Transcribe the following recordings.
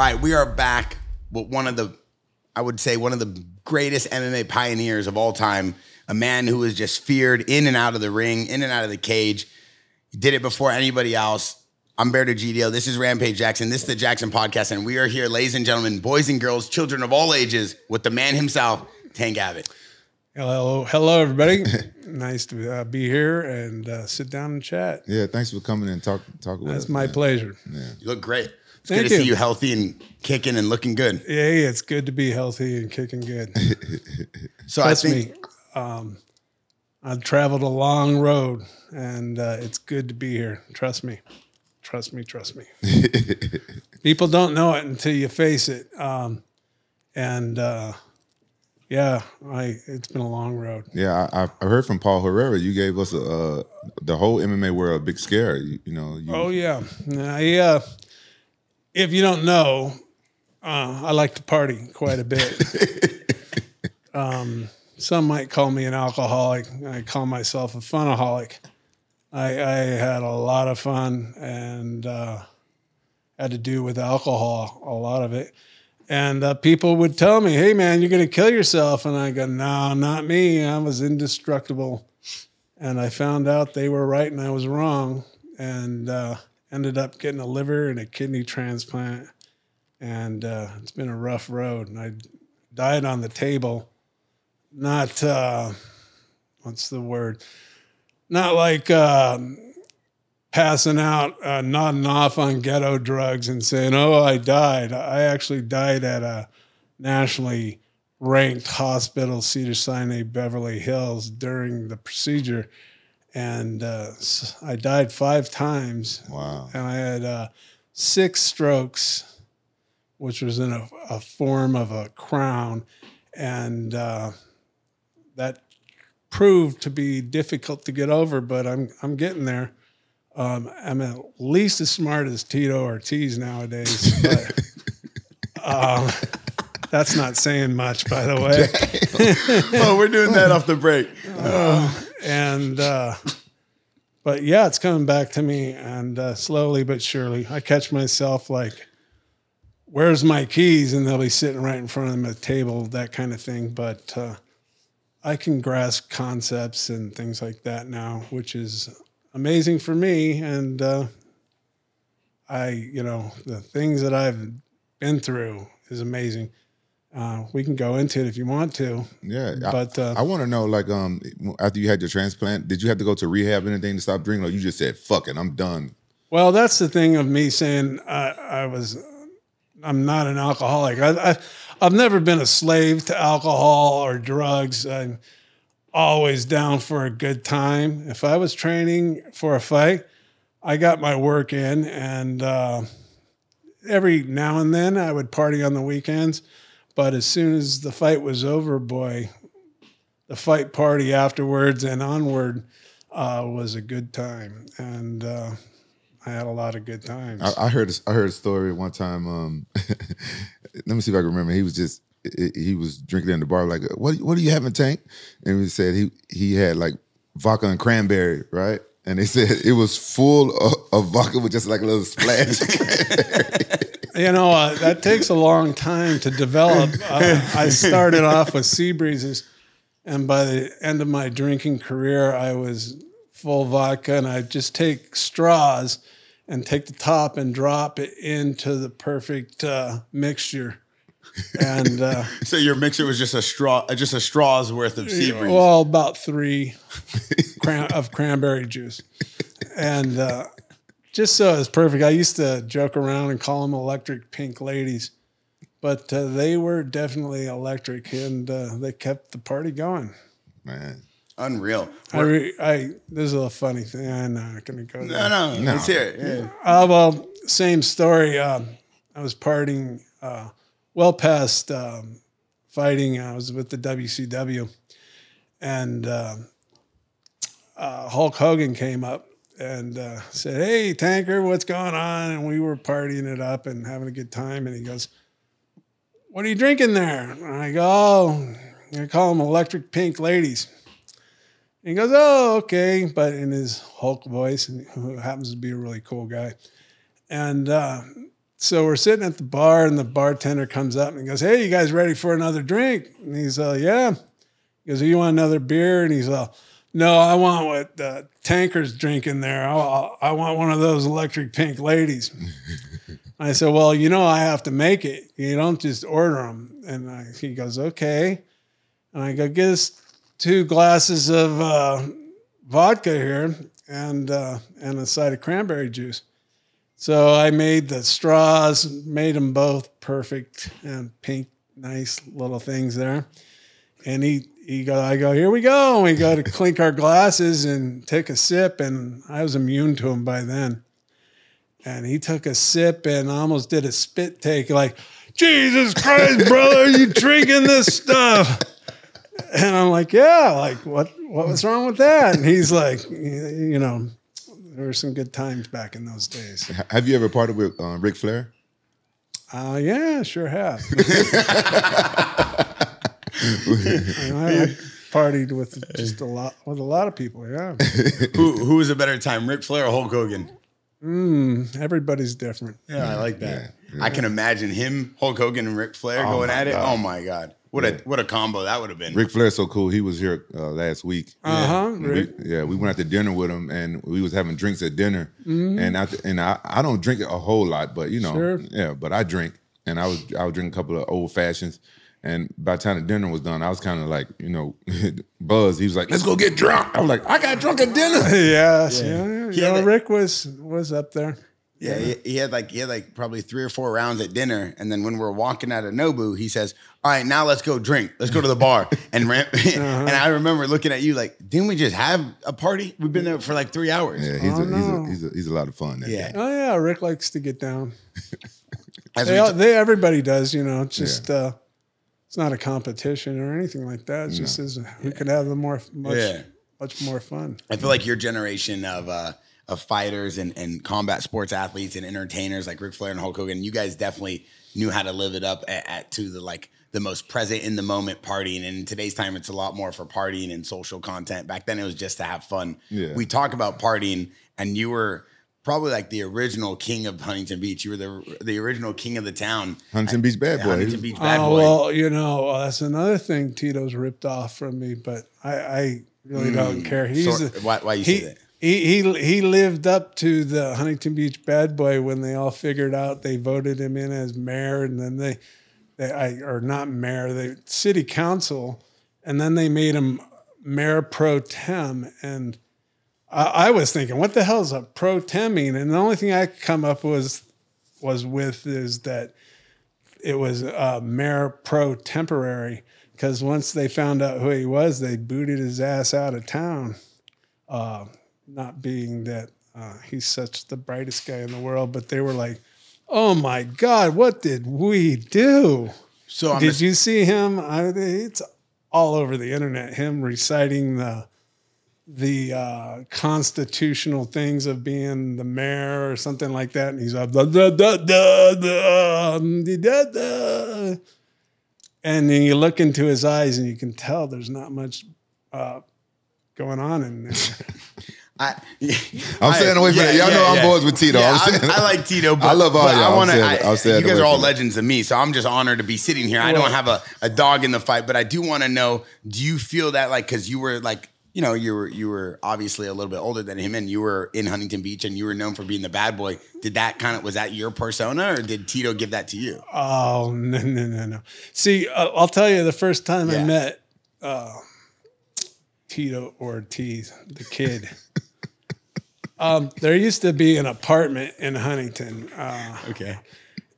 All right, we are back with one of the greatest MMA pioneers of all time, a man who was just feared in and out of the ring, in and out of the cage. He did it before anybody else. I'm Bear Gidio. This is Rampage Jackson. This is the Jackson Podcast, and we are here, ladies and gentlemen, boys and girls, children of all ages, with the man himself, Tank Abbott. Hello, everybody. Nice to be here and sit down and chat. Yeah, thanks for coming and talk with us. That's my pleasure. Yeah. You look great. It's Thank good to you. see you healthy and kicking and looking good. Yeah, it's good to be healthy and kicking good. So Trust I think me, I've traveled a long road, and it's good to be here. Trust me. Trust me. People don't know it until you face it. Yeah, it's been a long road. Yeah, I heard from Paul Herrera. You gave us the whole MMA world a big scare. Oh yeah. If you don't know, I like to party quite a bit. Some might call me an alcoholic. I call myself a funaholic. I had a lot of fun and had to do with alcohol, a lot of it. And people would tell me, hey, man, you're going to kill yourself. And I go, no, not me. I was indestructible. And I found out they were right and I was wrong. And ended up getting a liver and a kidney transplant. And it's been a rough road. And I died on the table. Not, what's the word? Not like passing out, nodding off on ghetto drugs and saying, oh, I died. I actually died at a nationally ranked hospital, Cedars-Sinai, Beverly Hills, during the procedure. And I died 5 times. Wow. And I had 6 strokes, which was in a form of a crown. And that proved to be difficult to get over, but I'm getting there. I'm at least as smart as Tito Ortiz nowadays, but that's not saying much, by the way. Oh, we're doing that off the break. But yeah, it's coming back to me, and slowly but surely, I catch myself like, "Where's my keys?" And they'll be sitting right in front of them at the table, that kind of thing. But I can grasp concepts and things like that now, which is amazing for me. And the things that I've been through is amazing. We can go into it if you want to. Yeah, but I want to know, like, after you had your transplant, did you have to go to rehab or anything to stop drinking, or you just said, "Fuck it, I'm done"? Well, that's the thing of me saying I'm not an alcoholic. I've never been a slave to alcohol or drugs. I'm always down for a good time. If I was training for a fight, I got my work in, and every now and then I would party on the weekends. But as soon as the fight was over, boy, the fight party afterwards and onward was a good time. And I had a lot of good times. I heard a story one time. Let me see if I can remember. He was drinking in the bar, like, what are you having, Tank? And he said he had like vodka and cranberry, right? And they said it was full of vodka with just like a little splash of cranberry. That takes a long time to develop. I started off with sea breezes, and by the end of my drinking career, I was full vodka, and I'd just take straws and take the top and drop it into the perfect mixture. And so your mixer was just a straw's worth of sea breeze. Well, about 3 of cranberry juice, and just so it's perfect. I used to joke around and call them electric pink ladies, but they were definitely electric, and they kept the party going. Man, unreal. This is a funny thing. I'm not going to go there. No. Let's hear it. Yeah. Well, same story. I was partying well past fighting. I was with the WCW, and Hulk Hogan came up and said, "Hey, Tanker, what's going on?" And we were partying it up and having a good time. And he goes, "What are you drinking there?" And I go, "Oh, I call them electric pink ladies." And he goes, "Oh, okay," but in his Hulk voice, who happens to be a really cool guy. And So we're sitting at the bar, and the bartender comes up and he goes, "Hey, you guys ready for another drink?" And he's "Yeah." He goes, "You want another beer?" And he's "No, I want what the Tanker's drinking there. I want one of those electric pink ladies." I said, "Well, I have to make it. You don't just order them." And he goes, "Okay." And I go, "Get us 2 glasses of vodka here and a side of cranberry juice." So I made the straws, made them both perfect and pink, nice little things there. And I go, "Here we go." And we go to clink our glasses and take a sip. And I was immune to him by then. And he took a sip and almost did a spit take, like, "Jesus Christ, brother, you drinking this stuff?" And I'm like, "Yeah, like what was wrong with that?" And he's like, there were some good times back in those days. Have you ever partied with Ric Flair? Yeah, sure have. I partied with a lot of people. Yeah. Who was a better time, Ric Flair or Hulk Hogan? Everybody's different. Yeah, I like that. Yeah. I can imagine him, Hulk Hogan, and Ric Flair going at it. Oh my God. What a combo that would have been. Ric Flair's so cool. He was here last week. We went out to dinner with him, and we was having drinks at dinner. And I don't drink a whole lot, but but I drink, and I was drinking a couple of old fashions. And by the time the dinner was done, I was kind of like, buzzed. He was like, "Let's go get drunk." I was like, "I got drunk at dinner." Yeah. Rick was up there. Yeah, he had like probably 3 or 4 rounds at dinner, and then when we're walking out of Nobu, he says, "All right, now let's go drink. Let's go to the bar." And and I remember looking at you like, "Didn't we just have a party? We've been there for like 3 hours." Yeah, he's a lot of fun. Yeah. Oh yeah, Rick likes to get down. Everybody does, it's not a competition or anything like that. It's just who can have much more fun. I feel like your generation of fighters and combat sports athletes and entertainers like Ric Flair and Hulk Hogan, you guys definitely knew how to live it up to the most present in the moment partying. And in today's time, it's a lot more for partying and social content. Back then, it was just to have fun. Yeah. We talk about partying, and you were probably like the original king of Huntington Beach. You were the original king of the town. Huntington Beach bad boy. Huntington Beach bad boy. Well, that's another thing Tito's ripped off from me, but I really don't care. Why you say that? He lived up to the Huntington Beach bad boy when they all figured out they voted him in as mayor, and then the city council, and then they made him mayor pro tem. And I was thinking, what the hell is a pro tem mean? And the only thing I could come up with is that it was mayor pro temporary, because once they found out who he was, they booted his ass out of town. Not being that he's such the brightest guy in the world, but they were like, "Oh my God, what did we do?" So did you see him? It's all over the internet. Him reciting the constitutional things of being the mayor or something like that, and he's like, da, da, da, da, da, da, da. And then you look into his eyes, and you can tell there's not much going on in there. I'm staying away from that. Y'all know I'm boys with Tito. Yeah, I like Tito, but I love all y'all. You guys are all legends to me, so I'm just honored to be sitting here. I don't have a dog in the fight, but I do want to know, do you feel that, like, because you were like, you were obviously a little bit older than him, and you were in Huntington Beach, and you were known for being the bad boy. Was that your persona, or did Tito give that to you? Oh, no. See, I'll tell you, the first time I met Tito Ortiz, the kid. There used to be an apartment in Huntington. Okay.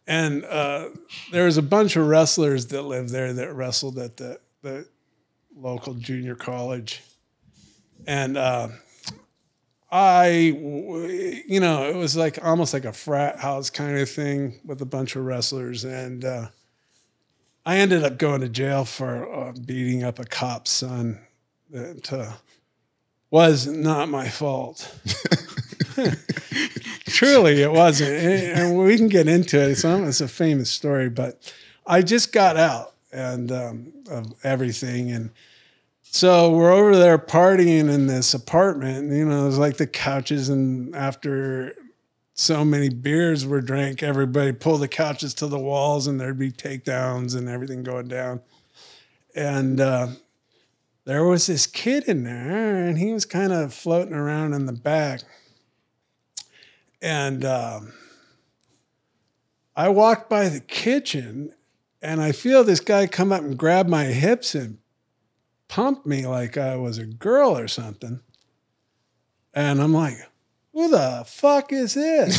And there was a bunch of wrestlers that lived there that wrestled at the local junior college. And it was like almost like a frat house kind of thing with a bunch of wrestlers. And I ended up going to jail for beating up a cop's son. That was not my fault. Truly, it wasn't. And we can get into it. It's a famous story, but I just got out of everything. And so we're over there partying in this apartment. And, it was like the couches, and after so many beers were drank, everybody pull the couches to the walls and there'd be takedowns and everything going down. And there was this kid in there and he was kind of floating around in the back. And I walked by the kitchen and I feel this guy come up and grab my hips and pump me like I was a girl or something. And I'm like, who the fuck is this?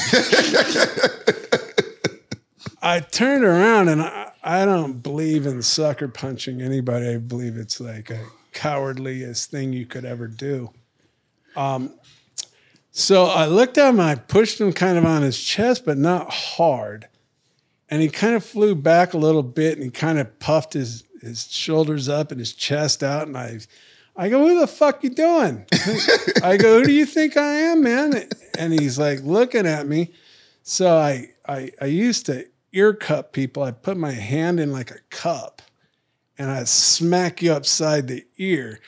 I turned around and I don't believe in sucker punching anybody. I believe it's like a cowardliest thing you could ever do. So I looked at him, I pushed him kind of on his chest, but not hard. And he kind of flew back a little bit and he kind of puffed his shoulders up and his chest out. And I go, who the fuck you doing? I go, who do you think I am, man? And he's like looking at me. So I used to ear cup people. I put my hand in like a cup and I smack you upside the ear.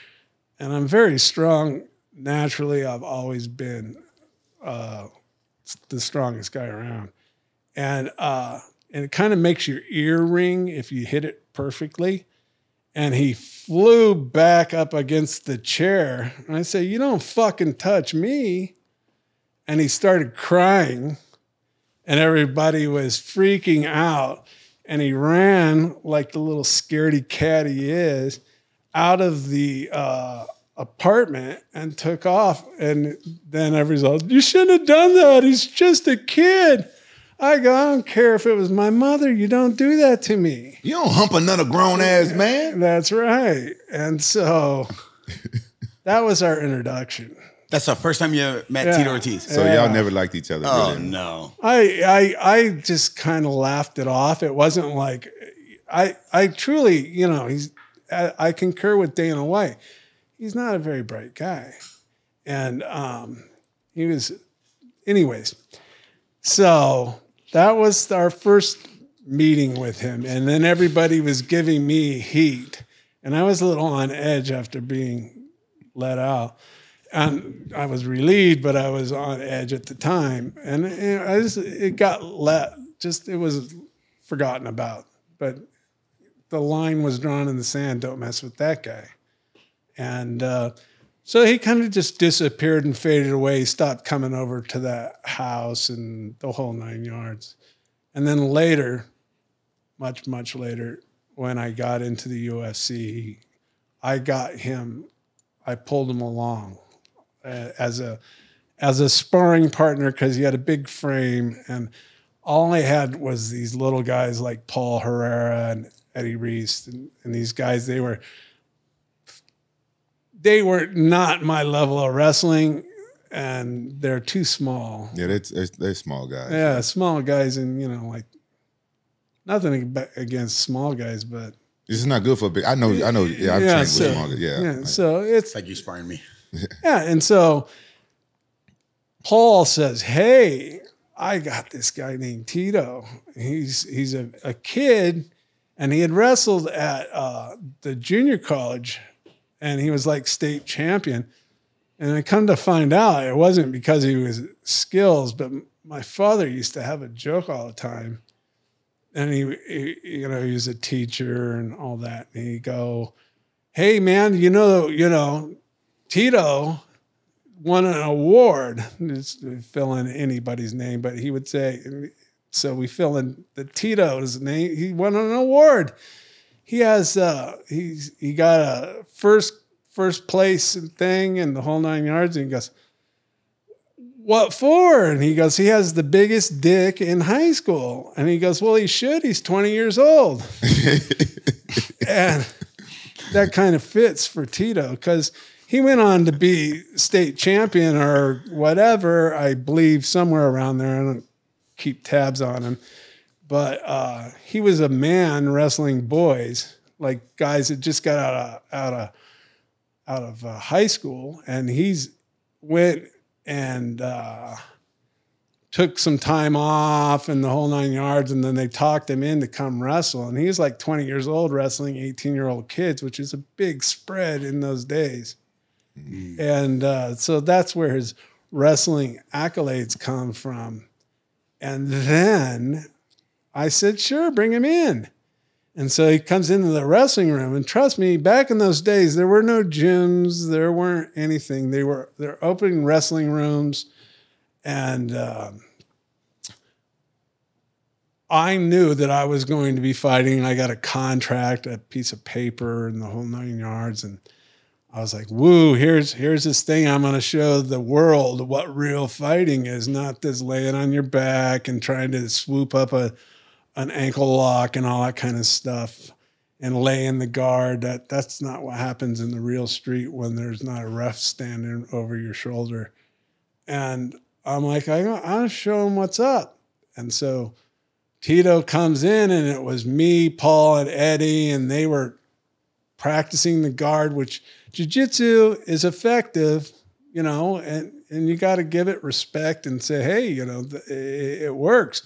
And I'm very strong. Naturally, I've always been the strongest guy around. And it kind of makes your ear ring if you hit it perfectly. And he flew back up against the chair. And I said, you don't fucking touch me. And he started crying. And everybody was freaking out. And he ran like the little scaredy cat he is out of the apartment and took off. And then everybody's like, you shouldn't have done that. He's just a kid. I go, I don't care if it was my mother. You don't do that to me. You don't hump another grown-ass man. That's right. And so that was our introduction. That's the first time you met Tito Ortiz. So y'all never liked each other. Oh, really? no. I just kind of laughed it off. It wasn't like, I truly, you know, I concur with Dana White. He's not a very bright guy. And he was, anyways. So that was our first meeting with him. And then everybody was giving me heat. And I was a little on edge after being let out. And I was relieved, but I was on edge at the time. And it was forgotten about. But the line was drawn in the sand, don't mess with that guy. And so he kind of just disappeared and faded away. He stopped coming over to that house and the whole 9 yards. And then later, much, much later, when I got into the UFC, I pulled him along as a sparring partner because he had a big frame. And all I had was these little guys like Paul Herrera and Eddie Reese. And these guys, they were not my level of wrestling, and they're too small. Yeah, they're small guys. Yeah, small guys, and you know, like nothing against small guys, but this is not good for big. I know. Yeah, I've trained with small guys. Yeah. So it's like you sparring me. Yeah, and so Paul says, "Hey, I got this guy named Tito. He's a kid, and he had wrestled at the junior college." And he was like state champion. And I come to find out it wasn't because he was skills, but my father used to have a joke all the time. And he was a teacher and all that. And he'd go, hey man, you know, Tito won an award. Just fill in anybody's name, but he would say, so we fill in the Tito's name. He won an award. He has he got a first place thing and the whole 9 yards. And he goes, what for? And he goes, he has the biggest dick in high school. And he goes, well, he should. He's 20 years old. And that kind of fits for Tito because he went on to be state champion or whatever, I believe somewhere around there. I don't keep tabs on him. But he was a man wrestling boys, like guys that just got out of high school, and he's went and took some time off and the whole 9 yards, and then they talked him in to come wrestle. And he was like 20 years old wrestling 18-year-old kids, which is a big spread in those days. Mm. And so that's where his wrestling accolades come from. And then I said, sure, bring him in. And so he comes into the wrestling room, and trust me, back in those days, there were no gyms, there weren't anything. They're opening wrestling rooms, and I knew that I was going to be fighting. I got a contract, a piece of paper, and the whole 9 yards. And I was like, woo, here's this thing. I'm going to show the world what real fighting is, not this laying on your back and trying to swoop up an ankle lock and all that kind of stuff and lay in the guard. That's not what happens in the real street when there's not a ref standing over your shoulder. And I'm like, I'll show him what's up. And so Tito comes in, and it was me, Paul, and Eddie, and they were practicing the guard, which jiu-jitsu is effective, you know, and you got to give it respect and say, hey, you know, it works.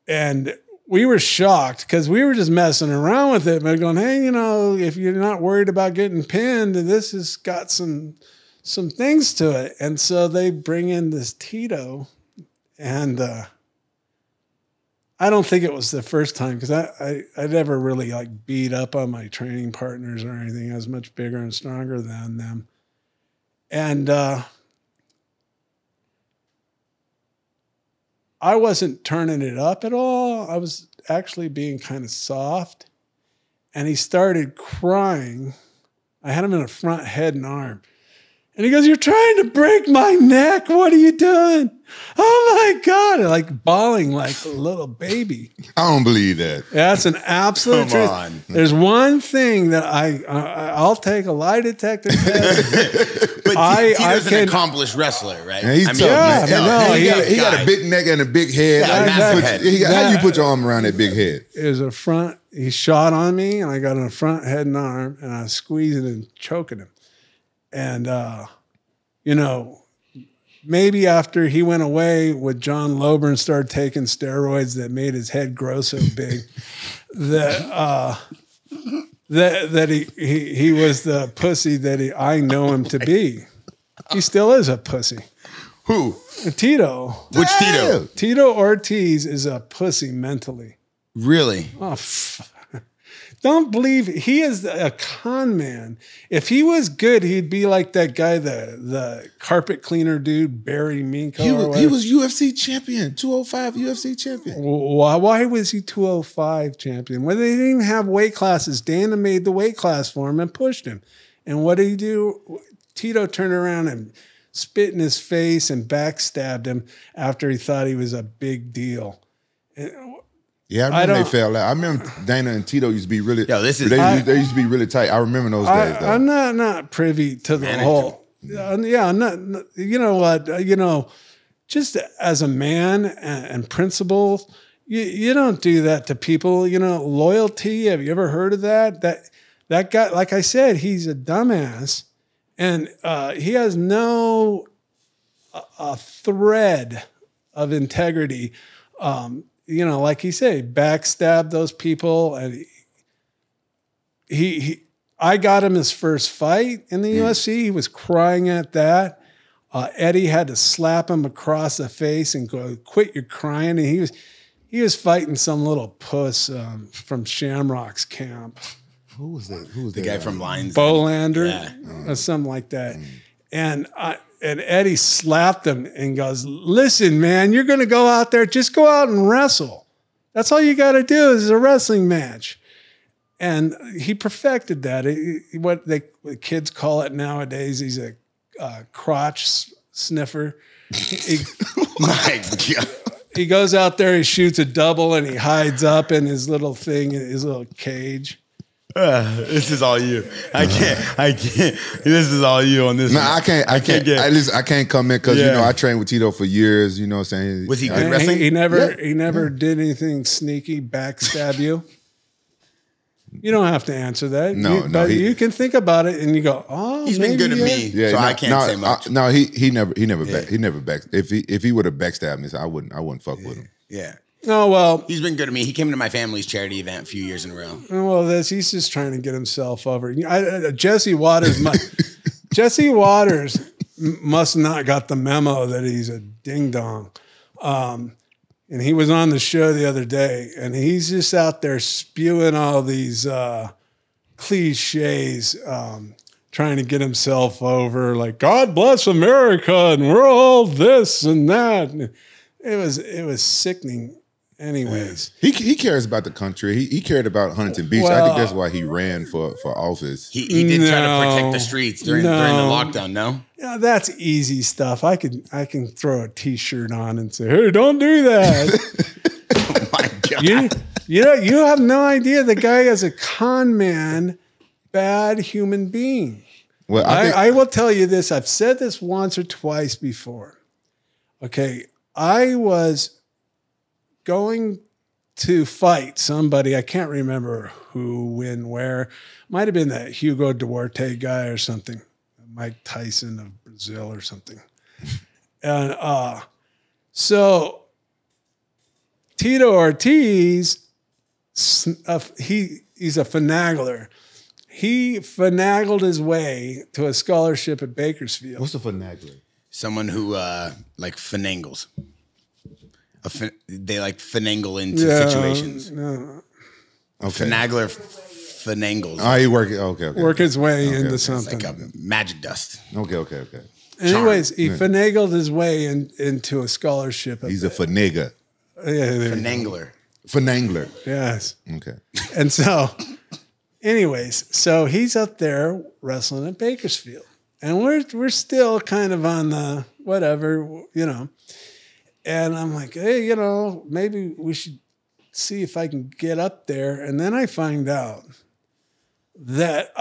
And we were shocked because we were just messing around with it, but going, hey, you know, if you're not worried about getting pinned, this has got some things to it. And so they bring in this Tito, and I don't think it was the first time, because I never really like beat up on my training partners or anything. I was much bigger and stronger than them. And I wasn't turning it up at all. I was actually being kind of soft. And he started crying. I had him in a front head and arm. And he goes, you're trying to break my neck. What are you doing? Oh, my God. Like bawling like a little baby. I don't believe that. That's an absolute truth. Come on. There's one thing that I'll take a lie detector test. But Tito's an accomplished wrestler, right? Yeah, he's tough, man. no, he got a big neck and a big head. Yeah, massive head. How do you put your arm around that big head? It was a front. He shot on me, and I got in a front head and arm, and I was squeezing and choking him. And, you know, maybe after he went away with John Lober and started taking steroids that made his head grow so big that he was the pussy that I know him to be. He still is a pussy. Who? Tito. Which Tito? Tito Ortiz is a pussy mentally. Really? Oh, don't believe he is a con man. If he was good, he'd be like that guy, the carpet cleaner dude, Barry Minko. He was UFC champion, 205 UFC champion. Why was he 205 champion? Well, they didn't even have weight classes. Dana made the weight class for him and pushed him. And what did he do? Tito turned around and spit in his face and backstabbed him after he thought he was a big deal. Yeah, I remember they fell out. I remember Dana and Tito used to be really. They used to be really tight. I remember those days. Though. I'm not privy to the whole. Yeah, I'm not. You know what? You know, just as a man and principle, you don't do that to people. You know, loyalty. Have you ever heard of that? That guy, like I said, he's a dumbass, and he has no a thread of integrity. You know, like he said, backstab those people, and I got him his first fight in the UFC. He was crying at that. Eddie had to slap him across the face and go, "Quit your crying." And he was fighting some little puss from Shamrock's camp. Who was that? The guy from Lions? Bolander, or something like that. And Eddie slapped him and goes, "Listen, man, you're going to go out there. Just go out and wrestle. That's all you got to do is a wrestling match." And he perfected that. What the kids call it nowadays, he's a crotch sniffer. My God. He goes out there, he shoots a double, and he hides up in his little thing, his little cage. This is all you. I can't. This is all you on this. No, I can't. I can't come in because you know I trained with Tito for years. You know what I'm saying? Was he good wrestling? He never did anything sneaky, backstab you. You don't have to answer that. But you can think about it and you go, "Oh, he's been good to me." Yeah, so I can't say much. He never back. If he would have backstabbed me, I wouldn't fuck with him. Yeah. Oh, well. He's been good to me. He came to my family's charity event a few years in a row. Well, he's just trying to get himself over. Jesse Waters must not got the memo that he's a ding dong. And he was on the show the other day, and he's just out there spewing all these cliches, trying to get himself over, like God bless America, and we're all this and that. And it was sickening. Anyways, he cares about the country. He cared about Huntington Beach. I think that's why he ran for office. He did try to protect the streets during the lockdown. No, yeah, that's easy stuff. I can throw a T-shirt on and say, "Hey, don't do that." oh my God! You have no idea the guy is a con man, bad human being. Well, I will tell you this. I've said this once or twice before. Okay, I was going to fight somebody. I can't remember who, when, where. Might have been that Hugo Duarte guy or something. Mike Tyson of Brazil or something. And so Tito Ortiz, he's a finagler. He finagled his way to a scholarship at Bakersfield. What's a finagler? Someone who like finangles. They like finagle into situations. No. Okay. Finagler finangles. Oh, he work his way into something. It's like a magic dust. Okay. Anyways, he finagled his way into a scholarship. He's a finager. Finangler. Yes. Okay. And so, anyways, so he's up there wrestling at Bakersfield. And we're still kind of on the whatever, you know. And I'm like, hey, you know, maybe we should see if I can get up there. And then I find out that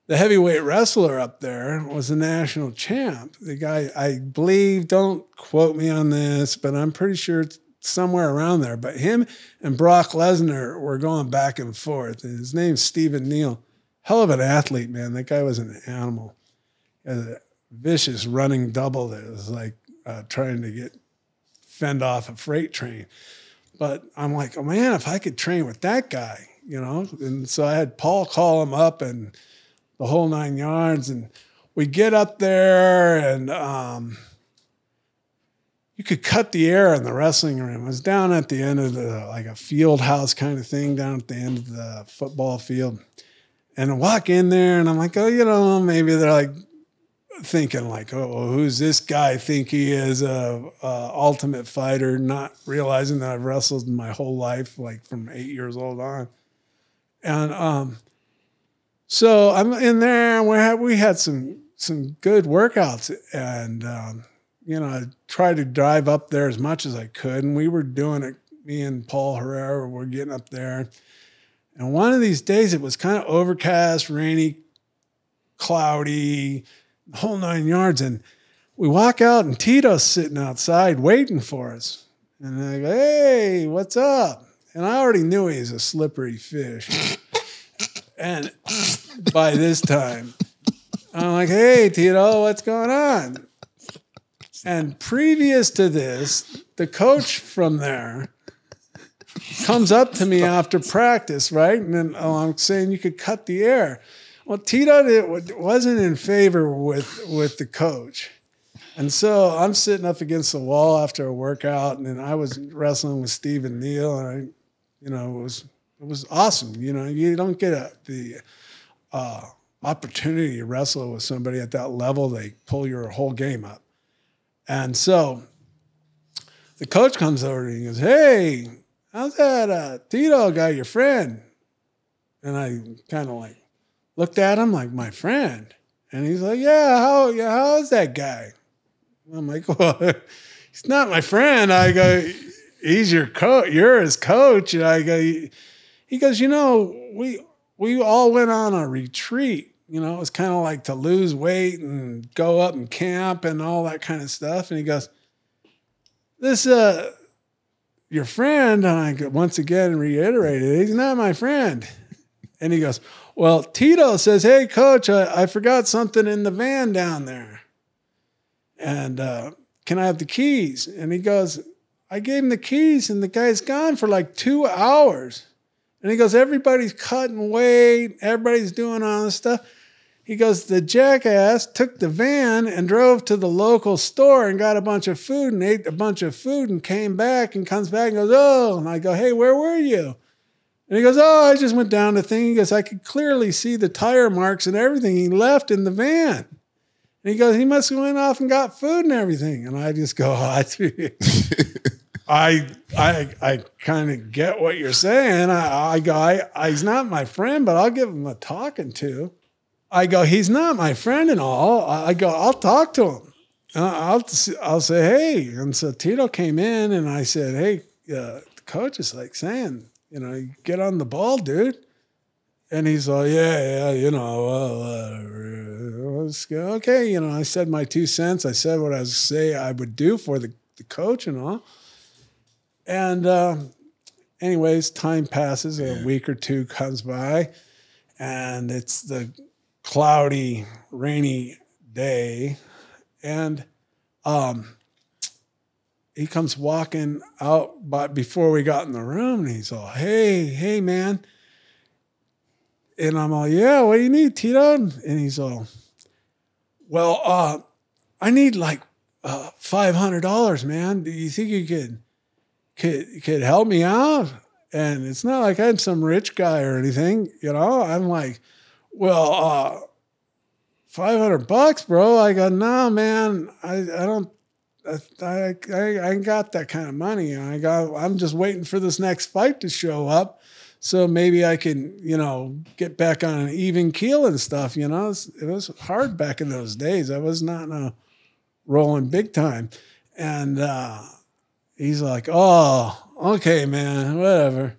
the heavyweight wrestler up there was a national champ. The guy, I believe, don't quote me on this, but I'm pretty sure it's somewhere around there. But him and Brock Lesnar were going back and forth. And his name's Stephen Neal. Hell of an athlete, man. That guy was an animal. He had a vicious running double that was like, trying to fend off a freight train. But I'm like, oh man, if I could train with that guy, you know? And so I had Paul call him up and the whole 9 yards. And we get up there and you could cut the air in the wrestling room. It was down at the end of like a field house kind of thing, down at the end of the football field. And I walk in there and I'm like, oh, you know, maybe they're like, thinking like, oh, who's this guy think he is a ultimate fighter, not realizing that I've wrestled my whole life, like from 8 years old on. And so I'm in there and we had some good workouts and, you know, I tried to drive up there as much as I could. And we were doing it, me and Paul Herrera were getting up there. And one of these days it was kind of overcast, rainy, cloudy, the whole 9 yards. And we walk out and Tito's sitting outside waiting for us. And I go, hey, what's up? And I already knew he was a slippery fish. And by this time, I'm like, hey, Tito, what's going on? And previous to this, the coach from there comes up to me after practice, right? And then I'm saying you could cut the air. Well, Tito wasn't in favor with the coach. And so I'm sitting up against the wall after a workout, and then I was wrestling with Stephen Neal, and it was awesome. You know, you don't get the opportunity to wrestle with somebody at that level. They pull your whole game up. And so the coach comes over and he goes, hey, how's that Tito guy, your friend? And I kind of like looked at him like, my friend. And he's like, how's that guy? I'm like, well, he's not my friend. I go, he's your coach. You're his coach. And I go, he goes, you know, we all went on a retreat. You know, it was kind of like to lose weight and go up and camp and all that kind of stuff. And he goes, this, your friend, and I once again reiterated, he's not my friend. And he goes, well, Tito says, hey, coach, I forgot something in the van down there. And can I have the keys? And he goes, I gave him the keys, and the guy's gone for like 2 hours. And he goes, everybody's cutting weight. Everybody's doing all this stuff. He goes, the jackass took the van and drove to the local store and got a bunch of food and ate a bunch of food and came back and comes back and goes, oh, and I go, hey, where were you? And he goes, oh, I just went down the thing. He goes, I could clearly see the tire marks and everything he left in the van. And he goes, he must have went off and got food and everything. And I just go, I kind of get what you're saying. I go, he's not my friend, but I'll give him a talking to. I go, he's not my friend and all. I go, I'll talk to him. I'll say, hey. And so Tito came in and I said, hey, the coach is like saying, you know, you get on the ball, dude. And he's like, yeah, you know, well, okay. You know, I said my 2 cents. I said what I was say I would do for the coach and all. And anyways, time passes. A week or two comes by, and it's the cloudy, rainy day. And he comes walking out but before we got in the room, and he's all, hey, man. And I'm all, yeah, what do you need, Tito? And he's all, well, I need like $500, man. Do you think you could help me out? And it's not like I'm some rich guy or anything, you know. I'm like, well, $500, bro. I go, no, man, I ain't got that kind of money. I'm just waiting for this next fight to show up, so maybe I can, you know, get back on an even keel and stuff. You know, it was hard back in those days. I was not rolling big time, and he's like, oh, okay, man, whatever.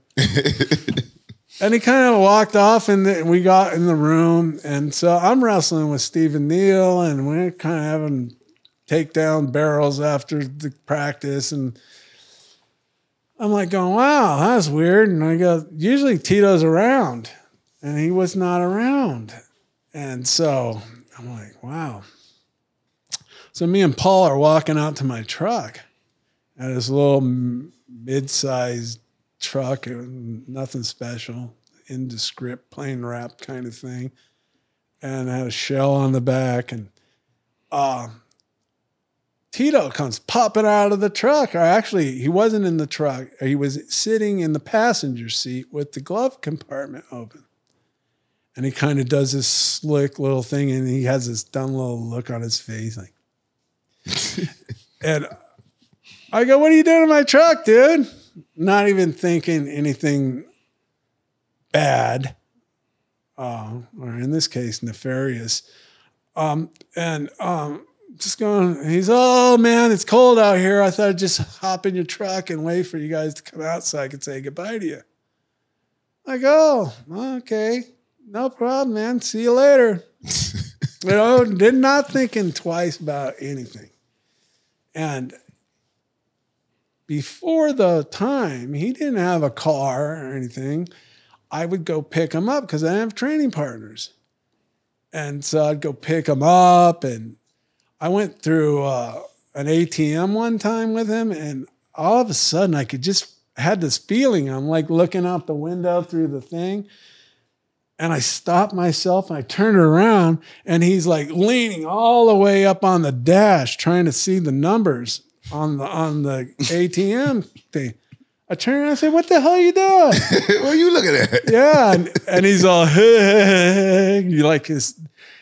And he kind of walked off, and we got in the room. And so I'm wrestling with Stephen Neal, and we're kind of having takedown barrels after the practice. And I'm like going, wow, that's weird. And I go, usually Tito's around, and he was not around. And so I'm like, wow. So me and Paul are walking out to my truck. At this little mid-sized truck, nothing special, indescript, plain wrap kind of thing, and had a shell on the back. And Tito comes popping out of the truck. Or actually, he wasn't in the truck. He was sitting in the passenger seat with the glove compartment open. And he kind of does this slick little thing, and he has this dumb little look on his face, like, and I go, what are you doing in my truck, dude? Not even thinking anything bad, or in this case, nefarious. Just going, he's, oh, man, it's cold out here. I thought I'd just hop in your truck and wait for you guys to come out so I could say goodbye to you. I go, okay, no problem, man. See you later. You know, did not thinking twice about anything. And before the time, he didn't have a car or anything. I would go pick him up because I didn't have training partners. And so I'd go pick him up. And I went through an ATM one time with him. And all of a sudden, I had this feeling. I'm like looking out the window through the thing. And I stopped myself and I turned around. And he's like leaning all the way up on the dash trying to see the numbers on the ATM thing. I turned around and I said, what the hell are you doing? What are you looking at? Yeah. And he's all, hey. You like his,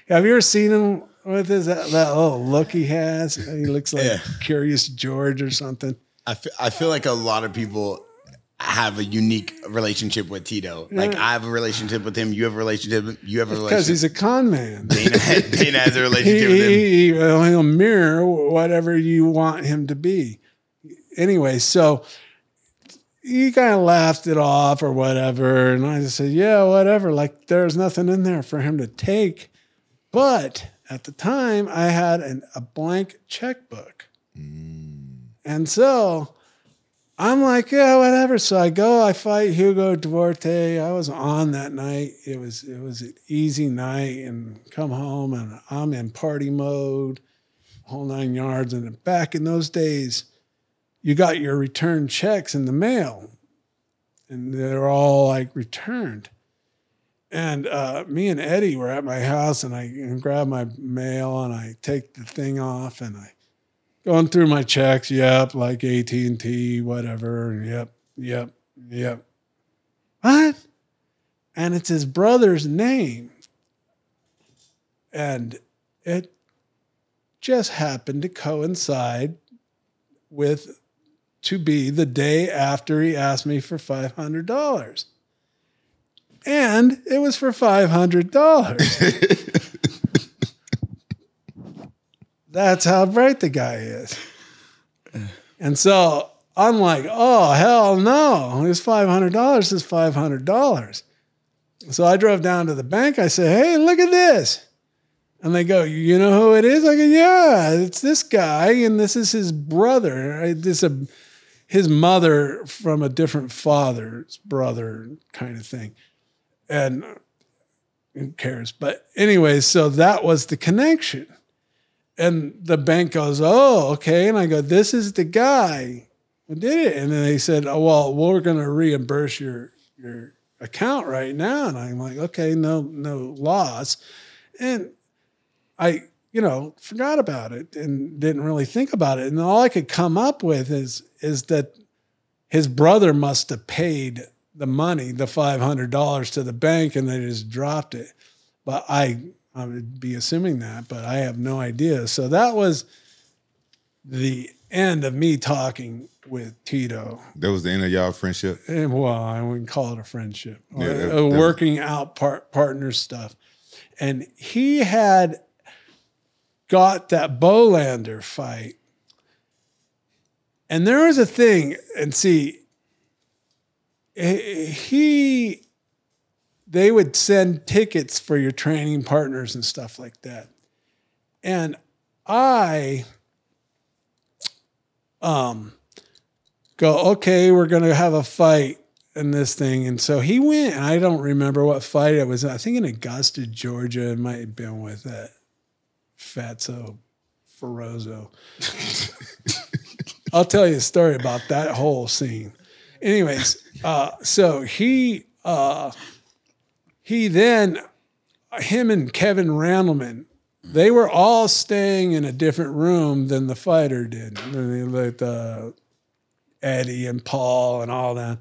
have you ever seen him with that little look he has? He looks like Curious George or something. I feel like a lot of people have a unique relationship with Tito. Yeah. Like I have a relationship with him. You have a relationship. You have a relationship. Because he's a con man. Dana has a relationship with him. He'll mirror whatever you want him to be. Anyway, so he kind of laughed it off or whatever. And I just said, yeah, whatever. Like there's nothing in there for him to take. But at the time I had a blank checkbook. And so I'm like, yeah, whatever. So I go, I fight Hugo Duarte. I was on that night. It was an easy night, and come home and I'm in party mode, whole 9 yards. And back in those days, you got your return checks in the mail, and they're all like returned. And me and Eddie were at my house, and I grab my mail, and I take the thing off, and I going through my checks. Yep, like AT&T, whatever. And yep. What? And it's his brother's name. And it just happened to coincide with to be the day after he asked me for $500. And it was for $500. That's how bright the guy is. And so I'm like, oh, hell no. It's $500. It's $500. So I drove down to the bank. I said, hey, look at this. And they go, you know who it is? I go, yeah, it's this guy, and this is his brother. His mother from a different father's brother kind of thing. And who cares? But anyways, so that was the connection. And the bank goes, oh, okay. And I go, this is the guy who did it. And then they said, oh, well, we're going to reimburse your account right now. And I'm like, okay, no loss. And I, forgot about it and didn't really think about it. And all I could come up with is that his brother must have paid the money, the $500 to the bank, and they just dropped it. But I would be assuming that, but I have no idea. So that was the end of me talking with Tito. That was the end of y'all friendship? And, well, I wouldn't call it a friendship. Yeah, working out partner stuff. And he had got that Bolander fight. And there was a thing, and see, they would send tickets for your training partners and stuff like that. And I go, okay, we're going to have a fight in this thing. And so he went, and I don't remember what fight it was. I think in Augusta, Georgia. It might have been with Fatso Ferrozo. I'll tell you a story about that whole scene. Anyways, so him and Kevin Randleman, they were all staying in a different room than the fighter did. They let Eddie and Paul and all that.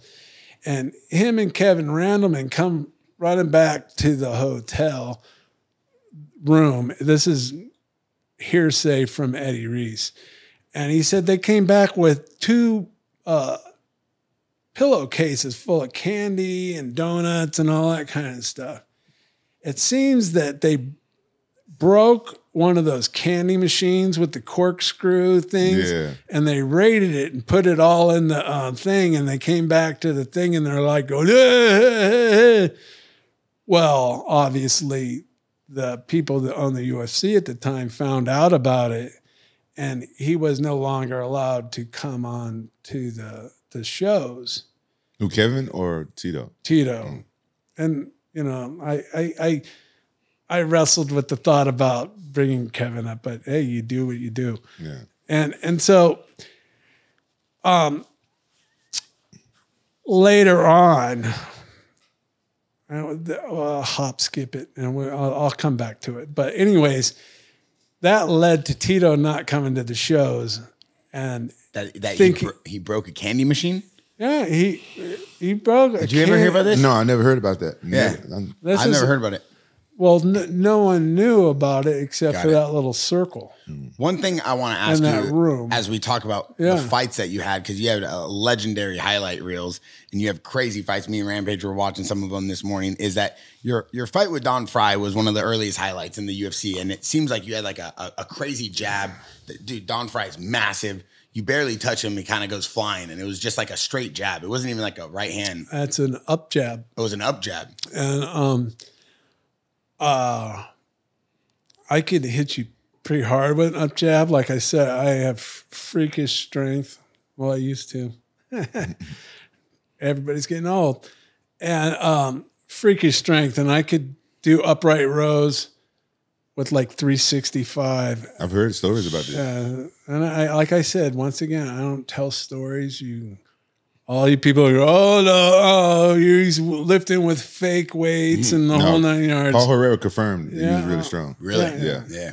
And him and Kevin Randleman come running back to the hotel room. This is hearsay from Eddie Reese. And he said they came back with 2 pillowcases full of candy and donuts and all that kind of stuff. It seems that they broke one of those candy machines with the corkscrew things, and they raided it and put it all in the thing, and they came back to the thing, and they're like, going, well, obviously, the people that owned the UFC at the time found out about it, and he was no longer allowed to come on to the shows. Who, Kevin or Tito? Tito. And, I wrestled with the thought about bringing Kevin up, but hey, you do what you do. Yeah. And so later on, I'll skip it, and I'll come back to it. But anyways, that led to Tito not coming to the shows, and he broke a candy machine. Yeah, he broke. Did you ever hear about this? No, I never heard about that. Yeah, I never heard about it. Well, no one knew about it except for that little circle. One thing I want to ask you as we talk about the fights that you had, because you had legendary highlight reels and you have crazy fights. Me and Rampage were watching some of them this morning. Is that your fight with Don Frye was one of the earliest highlights in the UFC, and it seems like you had like a crazy jab. Dude, Don Frye is massive. You barely touch him, he kind of goes flying, and it was just like a straight jab. It wasn't even like a right hand. That's an up jab. It was an up jab, and I could hit you pretty hard with an up jab. Like I said, I have freakish strength. Well, I used to. Everybody's getting old. And freakish strength. And I could do upright rows with like 365. I've heard stories about this. And like I said, once again, I don't tell stories. all you people go, oh no, he's lifting with fake weights and the whole 9 yards. Paul Herrera confirmed he was really strong. Really? Yeah.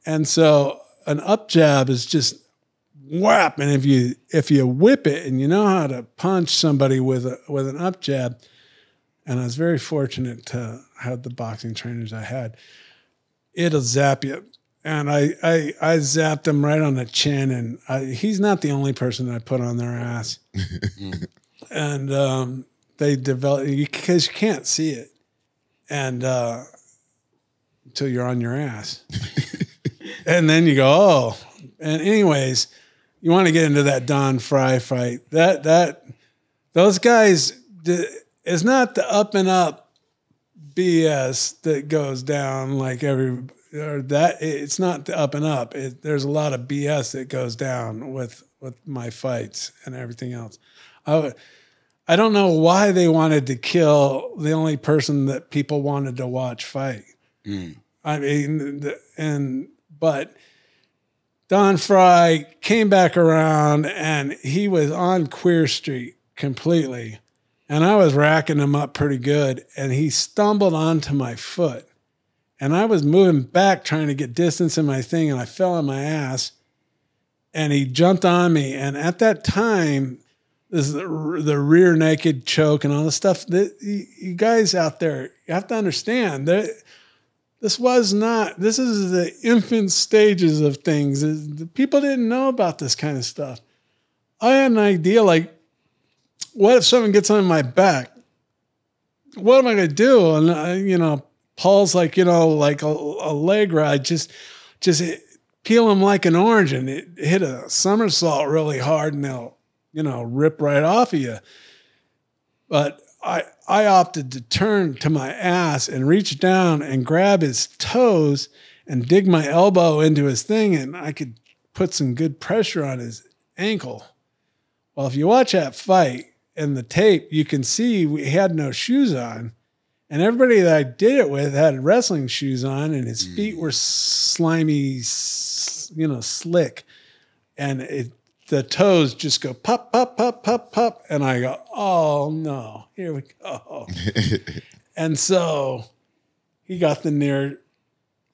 And so an up jab is just whap, and if you whip it and you know how to punch somebody with an up jab, and I was very fortunate to have the boxing trainers I had, it'll zap you. And I zapped him right on the chin, and he's not the only person I put on their ass. And they develop, because you can't see it, and until you're on your ass. And then you go, oh. And anyways, you want to get into that Don Fry fight. Those guys, it's not the up and up BS that goes down like it's not the up and up. There's a lot of BS that goes down with my fights and everything else. I don't know why they wanted to kill the only person that people wanted to watch fight. I mean, but Don Fry came back around and he was on Queer Street completely. And I was racking him up pretty good. And he stumbled onto my foot. And I was moving back trying to get distance in my thing. And I fell on my ass. And he jumped on me. And at that time, this is the rear naked choke and all the stuff. That you guys out there, you have to understand that this is the infant stages of things. The people didn't know about this kind of stuff. I had an idea, like, what if someone gets on my back? What am I going to do? And, Paul's like, like a leg ride, just peel him like an orange and it hit a somersault really hard and they'll, rip right off of you. But I opted to turn to my ass and reach down and grab his toes and dig my elbow into his thing, and I could put some good pressure on his ankle. Well, if you watch that fight in the tape, you can see we had no shoes on, and everybody that I did it with had wrestling shoes on, and his feet were slimy, slick, and the toes just go pop, pop, pop, pop, pop. And I go, oh, no, here we go. And so he got the near,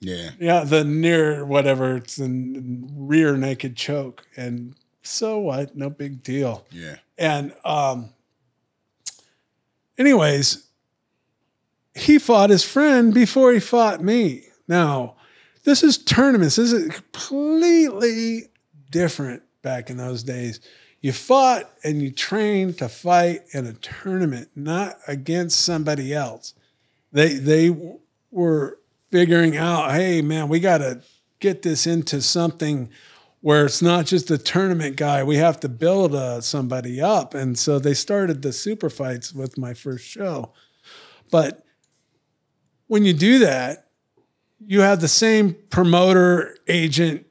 the near whatever, it's the rear naked choke. And so what? No big deal. Yeah. And anyways, he fought his friend before he fought me. Now, this is tournaments. This is completely different. Back in those days, you fought and you trained to fight in a tournament, not against somebody else. They were figuring out, hey man, we got to get this into something where it's not just a tournament guy. We have to build somebody up. And so they started the super fights with my first show. But when you do that, you have the same promoter agent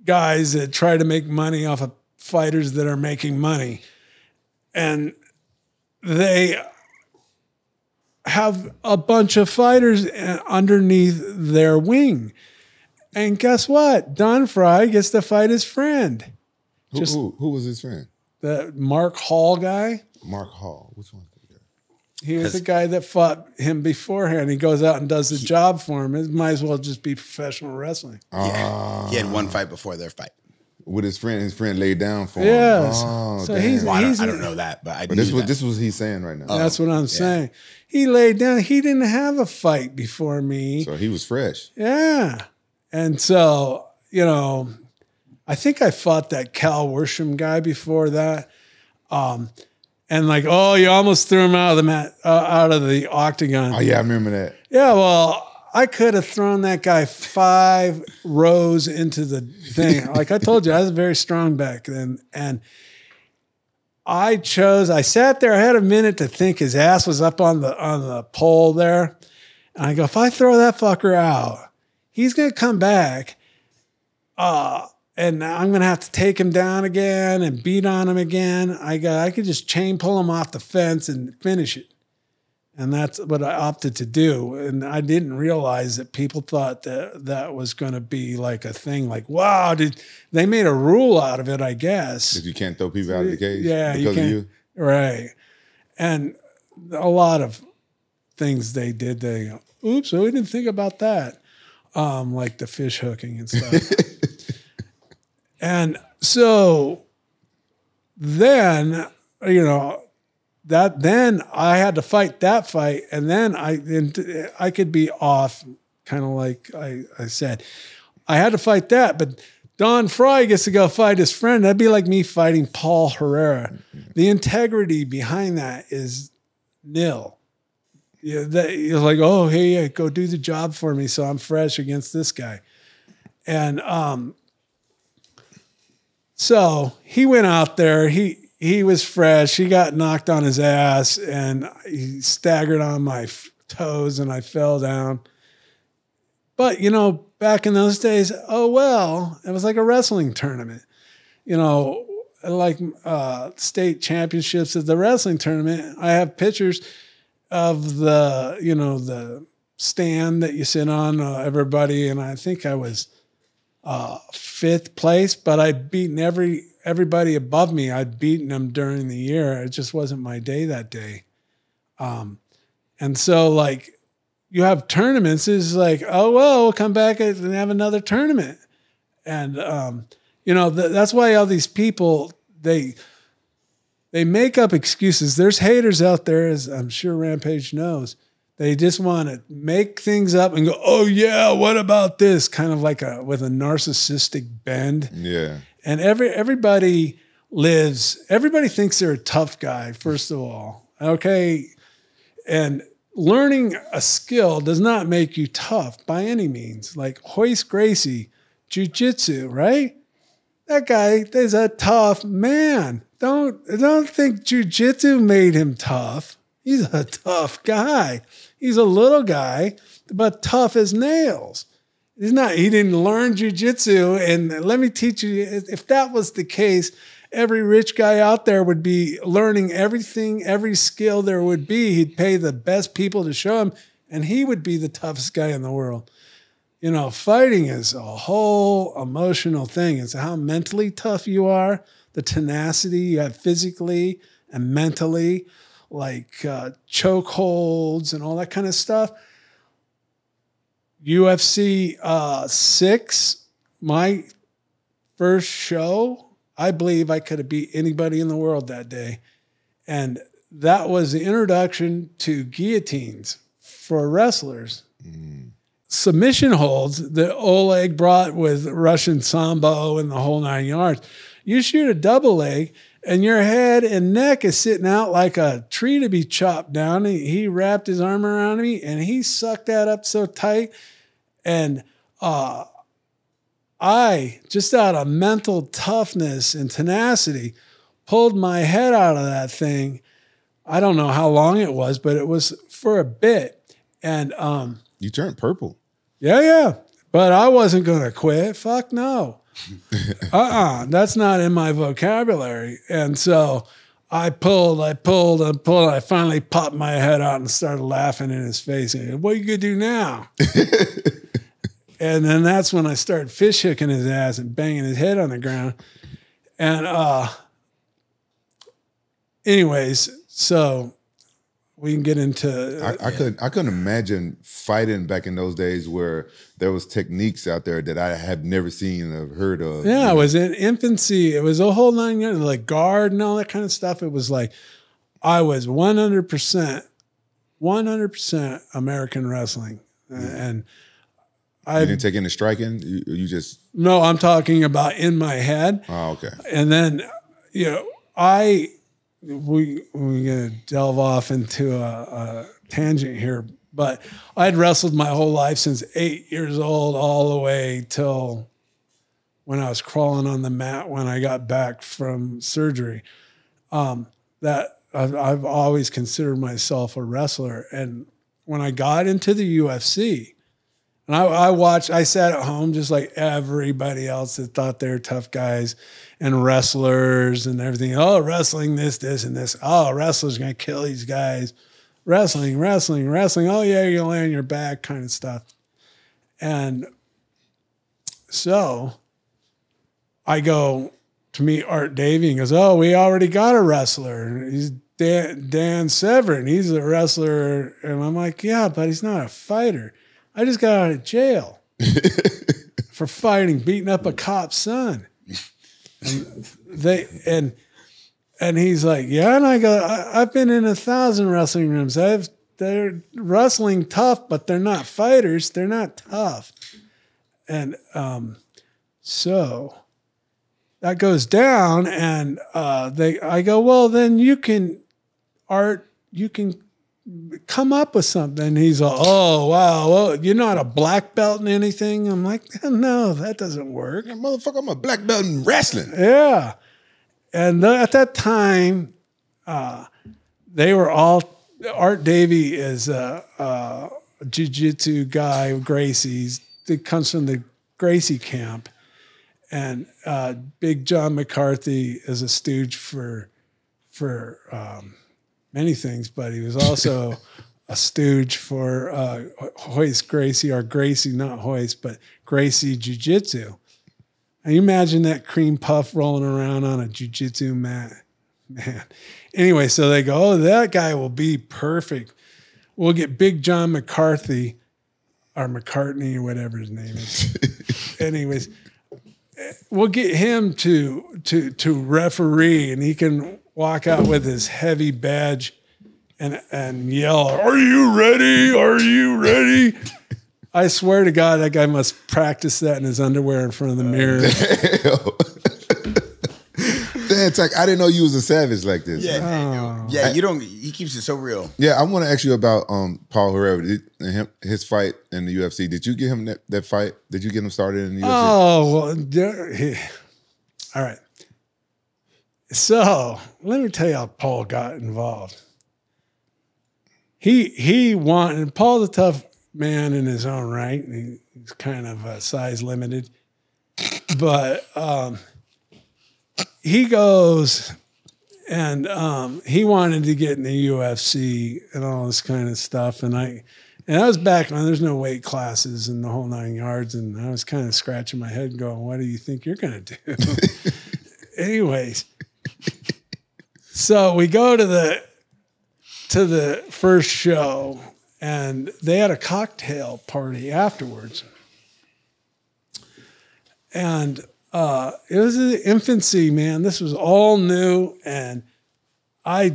guys that try to make money off of fighters that are making money. And they have a bunch of fighters underneath their wing. And guess what? Don Fry gets to fight his friend. Who was his friend? The Mark Hall guy. Mark Hall. Which one? He was the guy that fought him beforehand. He goes out and does the job for him. It might as well just be professional wrestling. Yeah. He had one fight before their fight. With his friend laid down for him. Yes. Oh, so damn. I don't know that, but this was he's saying right now. That's what I'm saying. He laid down. He didn't have a fight before me. So he was fresh. Yeah. And so, I think I fought that Cal Worsham guy before that. And like, oh, you almost threw him out of the mat, out of the octagon. Oh yeah, I remember that. Yeah, well, I could have thrown that guy 5 rows into the thing. Like I told you, I was very strong back then, and I sat there. I had a minute to think. His ass was up on the pole there, and I go, if I throw that fucker out, he's gonna come back. And I'm going to have to take him down again and beat on him again. I could just chain pull him off the fence and finish it. And that's what I opted to do. And I didn't realize that people thought that was going to be like a thing. Like, wow, they made a rule out of it, I guess. If you can't throw people out of the cage? Yeah, because you can't. of you? Right. And a lot of things they did, they go, oops, we didn't think about that. Like the fish hooking and stuff. And so then, then I had to fight that fight. And then I could be off, kind of like I said. I had to fight that, but Don Fry gets to go fight his friend. That'd be like me fighting Paul Herrera. The integrity behind that is nil. You're like, oh, hey, go do the job for me so I'm fresh against this guy. And so he went out there. He was fresh. He got knocked on his ass, and he staggered on my toes, and I fell down. But, back in those days, oh, well, it was like a wrestling tournament. Like state championships at the wrestling tournament. I have pictures of the stand that you sit on, everybody. And I think I was 5th place, but I'd beaten everybody above me. I'd beaten them during the year. It just wasn't my day that day. And so like you have tournaments, it's like, oh, well, we'll come back and have another tournament. And, that's why all these people, they make up excuses. There's haters out there, as I'm sure Rampage knows. They just want to make things up and go, oh, yeah, what about this? Kind of like with a narcissistic bend. Yeah. And everybody thinks they're a tough guy, first of all. Okay. And learning a skill does not make you tough by any means. Like Hoist Gracie, jiu-jitsu, right? That guy is a tough man. Don't think jiu-jitsu made him tough. He's a tough guy. He's a little guy, but tough as nails. He didn't learn jiu-jitsu. And let me teach you, if that was the case, every rich guy out there would be learning everything, every skill there would be. He'd pay the best people to show him, and he would be the toughest guy in the world. Fighting is a whole emotional thing. It's how mentally tough you are, the tenacity you have physically and mentally, like choke holds and all that kind of stuff. UFC 6, my first show, I believe I could have beat anybody in the world that day. And that was the introduction to guillotines for wrestlers. Submission holds that Oleg brought with Russian Sambo and the whole 9 yards. You shoot a double leg and your head and neck is sitting out like a tree to be chopped down. He wrapped his arm around me and he sucked that up so tight. And I, just out of mental toughness and tenacity, pulled my head out of that thing. I don't know how long it was, but it was for a bit. And you turned purple. Yeah. But I wasn't going to quit. Fuck no. That's not in my vocabulary. And so I pulled. I finally popped my head out and started laughing in his face. And, what are you going to do now? And then that's when I started fish hooking his ass and banging his head on the ground. And anyways, so we can get into. I couldn't imagine fighting back in those days where there was techniques out there that I have never seen or heard of. Yeah, it was in infancy. It was a whole 9 years, like guard and all that kind of stuff. It was like I was 100% American wrestling, and I didn't take any striking. You just no. I'm talking about in my head. Oh, okay. And then we're gonna delve off into a tangent here, but I'd wrestled my whole life since 8 years old, all the way till when I was crawling on the mat when I got back from surgery. That I've always considered myself a wrestler, and when I got into the UFC. And I sat at home just like everybody else that thought they were tough guys and wrestlers and everything. Oh, wrestling this, and this. Oh, wrestlers going to kill these guys. Wrestling. Oh, yeah, you're going to lay on your back kind of stuff. And so I go to meet Art Davie and goes, "Oh, we already got a wrestler. He's Dan Severn. He's a wrestler." And I'm like, "Yeah, but he's not a fighter. I just got out of jail for fighting, beating up a cop's son." And he's like, "Yeah," and I go, "I've been in 1,000 wrestling rooms. They're wrestling tough, but they're not fighters. They're not tough." And so that goes down, and I go, "Well, then you can come up with something." And he's like, "Oh, wow, well, you're not a black belt in anything?" I'm like, "No, that doesn't work." Yeah, motherfucker, I'm a black belt in wrestling. Yeah. And at that time, they were all, Art Davie is a jiu-jitsu guy, Gracie's. It comes from the Gracie camp. And Big John McCarthy is a stooge for many things, but he was also a stooge for Hoist Gracie, or Gracie, not Hoist, but Gracie Jiu-Jitsu. And you imagine that cream puff rolling around on a jiu-jitsu mat. Man. Anyway, so they go, "Oh, that guy will be perfect. We'll get Big John McCarthy," or McCartney, or whatever his name is. Anyways, we'll get him to referee, and he can walk out with his heavy badge and yell, "Are you ready? Are you ready?" I swear to God, that guy must practice that in his underwear in front of the mirror. Damn, Tech, I didn't know you was a savage like this. Yeah, you don't. He keeps it so real. Yeah, I want to ask you about Paul Herrera and his fight in the UFC. Did you get him that fight? Did you get him started in the UFC? Oh, well, all right. So let me tell you how Paul got involved. He wanted, Paul's a tough man in his own right. He's kind of size limited, but he goes and he wanted to get in the UFC and all this kind of stuff. And I was back when there's no weight classes and the whole 9 yards. And I was kind of scratching my head going, "What do you think you're going to do?" Anyways, so we go to the first show, and they had a cocktail party afterwards. And it was in infancy, man. This was all new. And a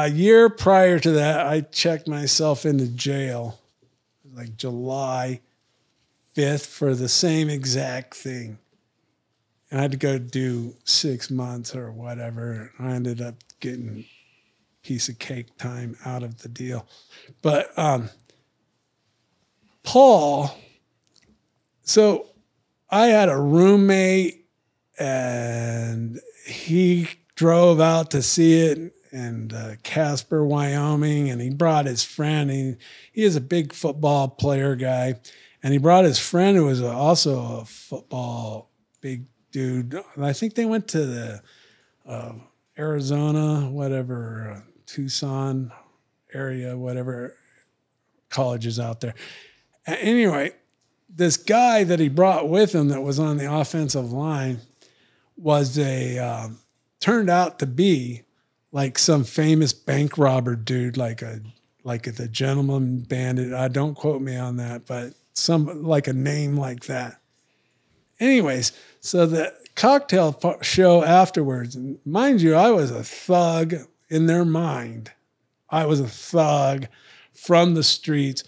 year prior to that, I checked myself into jail, like July 5th, for the same exact thing. And I had to go do 6 months or whatever. I ended up getting piece of cake time out of the deal. But Paul, so I had a roommate, and he drove out to see it in Casper, Wyoming, and he brought his friend. He is a big football player guy, and he brought his friend who was also a football big dude. I think they went to the Arizona, whatever, Tucson area, whatever colleges out there. Anyway, this guy that he brought with him that was on the offensive line was turned out to be like some famous bank robber dude, like the Gentleman Bandit. Don't quote me on that, but like a name like that. Anyways, so the cocktail show afterwards, and mind you, I was a thug in their mind. I was a thug from the streets,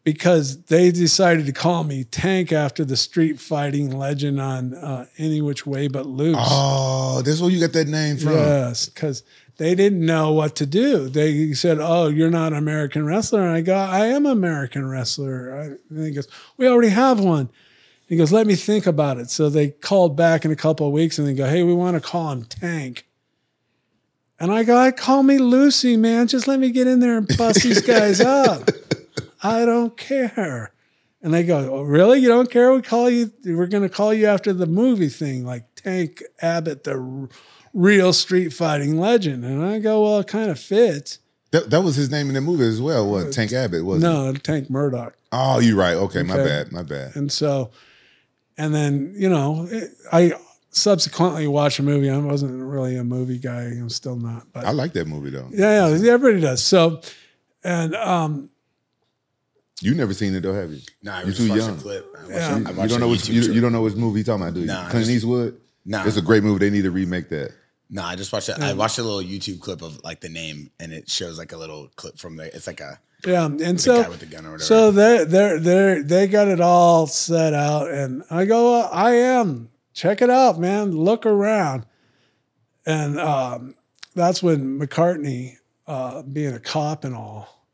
because they decided to call me Tank after the street fighting legend on Any Which Way But Loose. Oh, that's where you got that name from. Yes, because they didn't know what to do. They said, "Oh, you're not an American wrestler." And I go, "I am an American wrestler." And he goes, "We already have one." He goes, "Let me think about it." So they called back in a couple of weeks, and they go, "Hey, we want to call him Tank." And I go, "Call me Lucy, man. Just let me get in there and bust these guys up. I don't care." And they go, "Oh, really? You don't care? We're going to call you after the movie thing, like Tank Abbott, the real street fighting legend." And I go, "Well, it kind of fits." That was his name in the movie as well, wasn't Tank Abbott, wasn't it? No, Tank Murdoch. Oh, you're right. Okay, my bad. And so, and then, subsequently watch a movie. I wasn't really a movie guy. I'm still not. But I like that movie though. yeah, everybody does. So, and you never seen it though, have you? Nah, You're too young. A clip. You don't know which movie he's talking about, do you? Nah, Clint Eastwood. Nah, it's a great movie. They need to remake that. No, I just watched it. I watched a little YouTube clip of like the name, and it shows like a little clip from the. It's like a and so guy with the gun or whatever. So they got it all set out, and I go, I am. Check it out, man. Look around, and that's when McCartney, being a cop and all,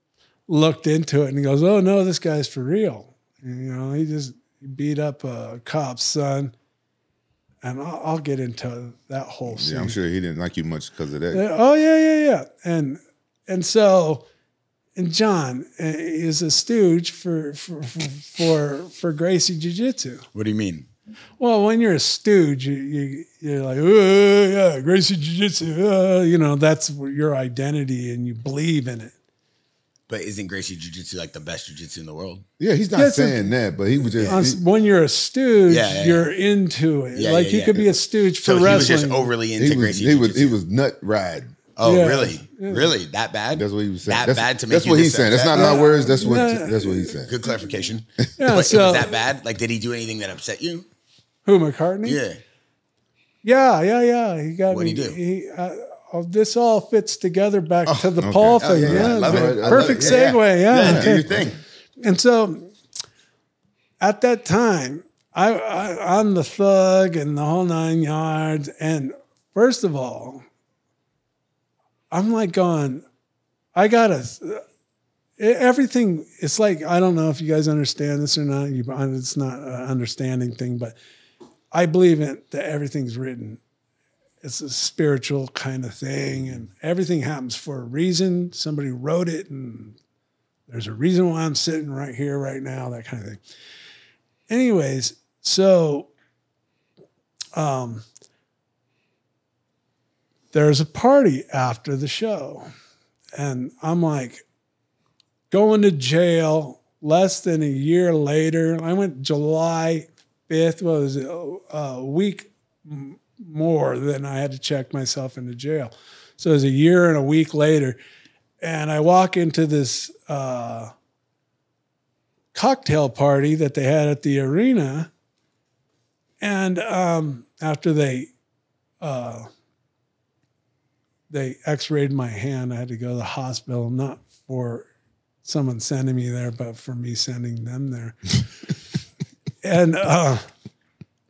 looked into it, and he goes, "Oh no, this guy's for real." And, he just beat up a cop's son. And I'll get into that whole scene. Yeah, I'm sure he didn't like you much because of that. Oh yeah. And so, John is a stooge for Gracie Jiu-Jitsu. What do you mean? Well, when you're a stooge, you're like, oh yeah, Gracie Jiu-Jitsu. That's your identity, and you believe in it. But isn't Gracie Jiu-Jitsu like the best Jiu-Jitsu in the world? Yeah, he's not saying that, but he was just... when you're a stooge, you're into it. You could be a stooge for wrestling. So he was just overly into Gracie Jiu-Jitsu. He was nut riding. Oh, yeah. Really? Yeah. Really? That bad? That's what he was saying. That bad to make That's what he's saying. That's not my words. That's what he's saying. Good clarification. Yeah, was that bad? Like, did he do anything that upset you? Who, McCartney? Yeah. He got What'd he do? This all fits together back to the Paul thing. Yeah, I love it. Perfect segue. Yeah. Do your thing. And so at that time, I'm the thug and the whole 9 yards. And first of all, I'm like going, everything. It's like, I don't know if you guys understand this or not. It's not an understanding thing, but I believe that everything's written. It's a spiritual kind of thing, and everything happens for a reason. Somebody wrote it, and there's a reason why I'm sitting right here, right now, that kind of thing. Anyways, so there's a party after the show, and I'm like going to jail less than a year later. I went July 5th, what was it, a week more than I had to check myself into jail. So it was a year and a week later. And I walk into this cocktail party that they had at the arena. And after they x-rayed my hand, I had to go to the hospital, not for someone sending me there, but for me sending them there. And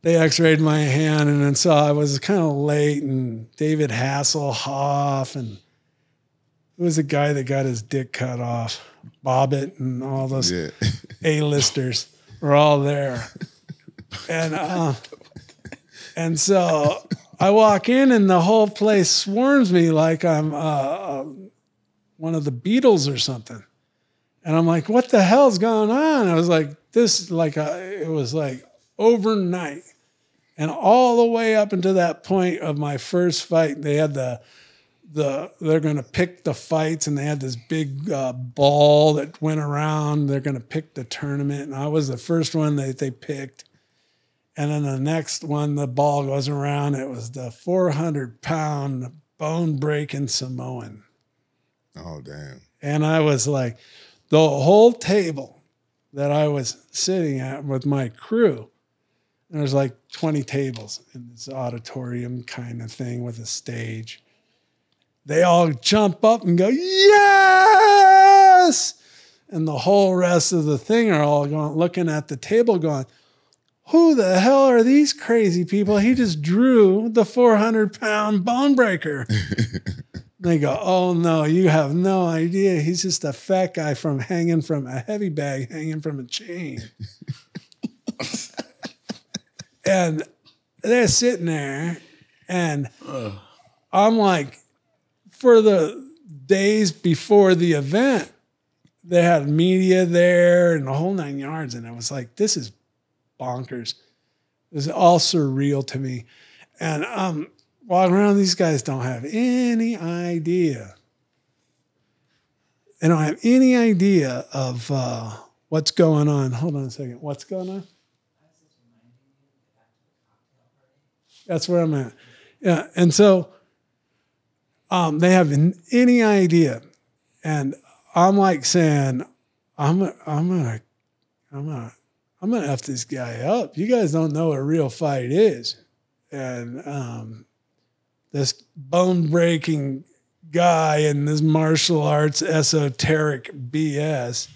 they x-rayed my hand, and then so I was kind of late, and David Hasselhoff, and it was a guy that got his dick cut off, Abbott, and all those A-listers were all there. And so I walk in, and the whole place swarms me like I'm one of the Beatles or something. And I'm like, what the hell's going on? I was like, it was like overnight. And all the way up until that point of my first fight, they had they're going to pick the fights, and they had this big ball that went around. They're going to pick the tournament. And I was the first one that they picked. And then the next one, the ball goes around. It was the 400-pound bone-breaking Samoan. Oh, damn. And I was like, the whole table that I was sitting at with my crew, and there's like 20 tables in this auditorium kind of thing with a stage. They all jump up and go, yes! And the whole rest of the thing are all going, looking at the table going, who the hell are these crazy people? He just drew the 400-pound bone breaker. They go, oh no, you have no idea. He's just a fat guy hanging from a heavy bag, hanging from a chain. And they're sitting there, and I'm like, for the days before the event, they had media there and the whole 9 yards, and I was like, this is bonkers. It was all surreal to me. And walking around, these guys don't have any idea. They don't have any idea of what's going on. Hold on a second. What's going on? That's where I'm at. Yeah. And so they haven't any idea. And I'm like saying, I'm gonna F this guy up. You guys don't know what a real fight is. And this bone-breaking guy and this martial arts esoteric BS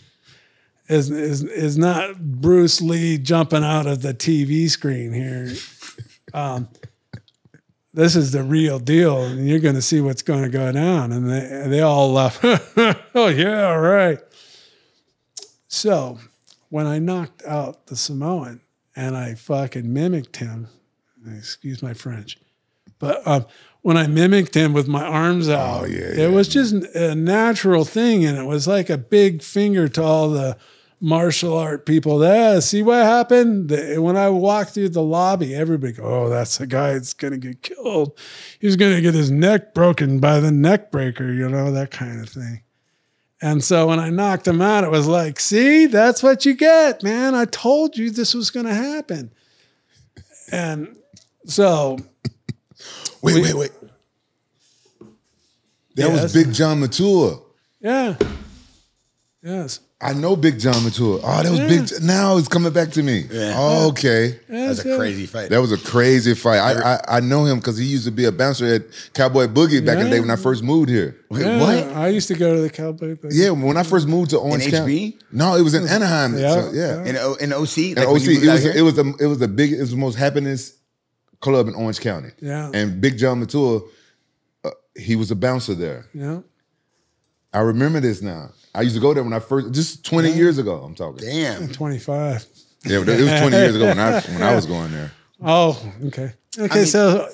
is not Bruce Lee jumping out of the TV screen here. This is the real deal, and you're going to see what's going to go down. And they all laugh. Oh, yeah, right. So when I knocked out the Samoan and I fucking mimicked him, excuse my French, but when I mimicked him with my arms out, it was just a natural thing. And it was like a big finger to all the martial art people there. See what happened? When I walked through the lobby, everybody go, oh, that's the guy that's going to get killed. He's going to get his neck broken by the neck breaker, you know, that kind of thing. And so when I knocked him out, it was like, see, that's what you get, man. I told you this was going to happen. And so... Wait. That was Big John Matua. Yeah. Yes. I know Big John Matua. Oh, that was Big. Now it's coming back to me. Yeah. Oh, okay. That was a crazy fight. That was a crazy fight. I know him because he used to be a bouncer at Cowboy Boogie back in the day when I first moved here. Wait, what? I used to go to the Cowboy Boogie. Yeah, when I first moved to Orange County. HB? No, it was in Anaheim. Yeah. So, yeah. In OC? In OC. It was the most happiest club in Orange County. Yeah. And Big John Matua, he was a bouncer there. Yeah. I remember this now. I used to go there when I first, just 20 years ago, I'm talking. Damn. 25. Yeah, it was 20 years ago when I was going there. Oh, okay. Okay, so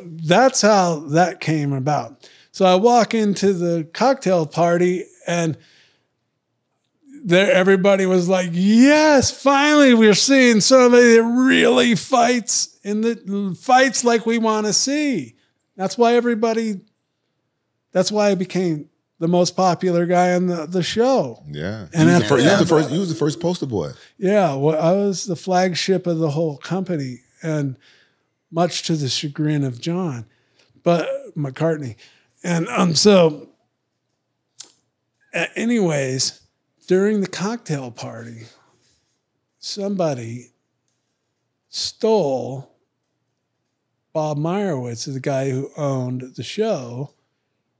that's how that came about. So I walk into the cocktail party and there everybody was like, yes, finally we're seeing somebody that really fights fights like we want to see. That's why I became the most popular guy on the show. Yeah. And you was the first poster boy. Yeah. Well, I was the flagship of the whole company, and much to the chagrin of John, but McCartney. And anyways, during the cocktail party, somebody stole Bob Meyerowitz, the guy who owned the show,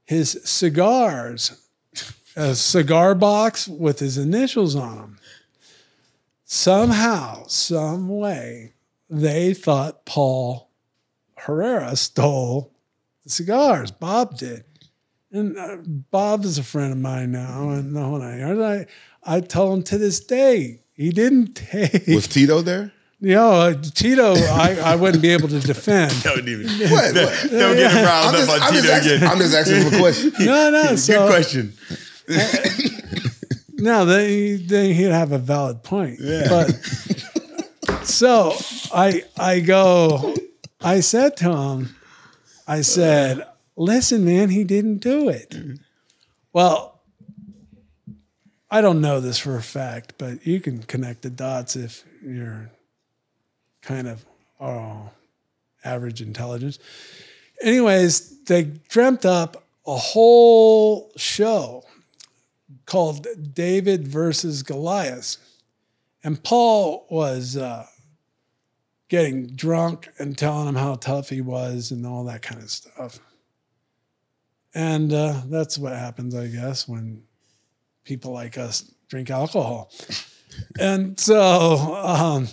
his cigars, a cigar box with his initials on them. Somehow, some way, they thought Paul Herrera stole the cigars. Bob did. And Bob is a friend of mine now. And the whole nine. I tell him to this day, he didn't take. Was Tito there? You know, Tito, I wouldn't be able to defend. Don't even. What? Don't get him riled up on Tito again. I'm just asking him a question. No. Good question. No, then he'd have a valid point. Yeah. But so I said to him, I said, listen, man, he didn't do it. Well, I don't know this for a fact, but you can connect the dots if you're kind of average intelligence. Anyways, they dreamt up a whole show called David versus Goliath. And Paul was getting drunk and telling him how tough he was and all that kind of stuff. And that's what happens, I guess, when people like us drink alcohol. And so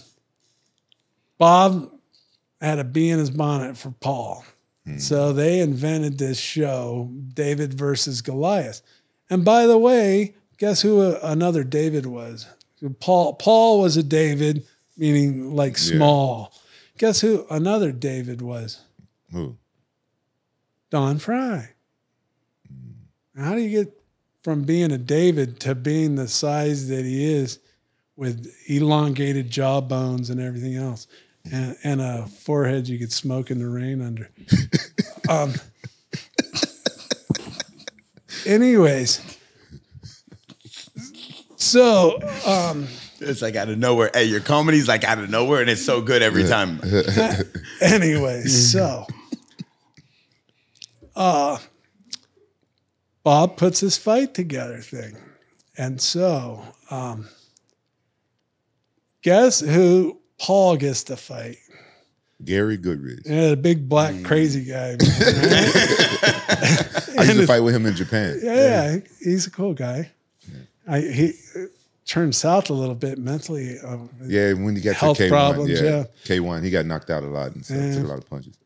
Bob had a bee in his bonnet for Paul. So they invented this show, David versus Goliath. And by the way, guess who another David was? Paul was a David, meaning like small. Guess who another David was? Who? Don Fry. How do you get from being a David to being the size that he is with elongated jawbones and everything else and a forehead you could smoke in the rain under? Anyways, so It's like out of nowhere. Hey, your comedy's like out of nowhere, and it's so good every time. Anyway, so Bob puts his fight together thing. And so guess who Paul gets to fight? Gary Goodrich. Yeah, the big black crazy guy. Right? I used to fight with him in Japan. Yeah, he's a cool guy. He turned south a little bit mentally. Yeah, when he got health to K1, problems, yeah. K1, he got knocked out a lot and stuff, took a lot of punches.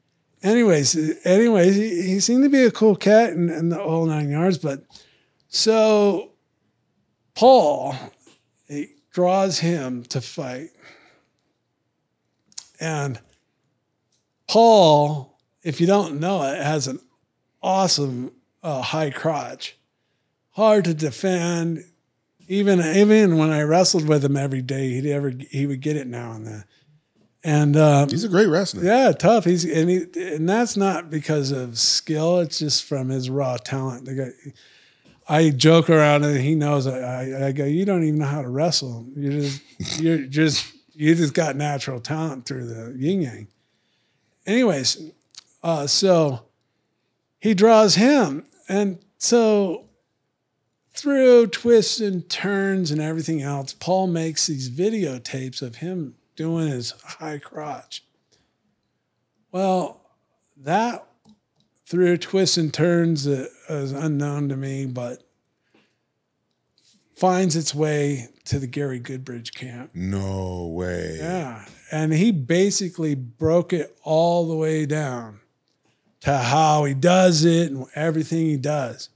Anyways, he seemed to be a cool cat in the whole 9 yards. But so Paul, he draws him to fight. And Paul, if you don't know it, has an awesome high crotch. Hard to defend. Even when I wrestled with him every day, he would get it now and then. And he's a great wrestler. Yeah, tough. And that's not because of skill. It's just from his raw talent. I joke around and he knows. I go, you don't even know how to wrestle. You just got natural talent through the yin yang. Anyways, so he draws him, and so through twists and turns and everything else, Paul makes these videotapes of him doing his high crotch. Well, that through twists and turns is unknown to me, but finds its way to the Gary Goodrich camp. No way. Yeah. And he basically broke it all the way down to how he does it and everything he does.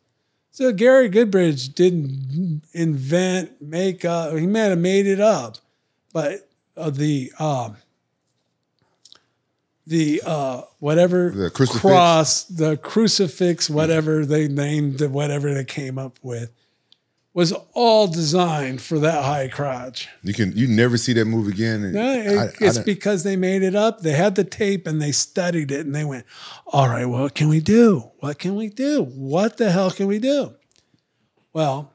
So Gary Goodrich didn't invent, make up. He might have made it up, but the whatever the crucifix. Cross, the crucifix, whatever they named, whatever they came up with, was all designed for that high crotch. You never see that move again. No, it's because they made it up. They had the tape and they studied it and they went, all right, well, what can we do? What can we do? What the hell can we do? Well,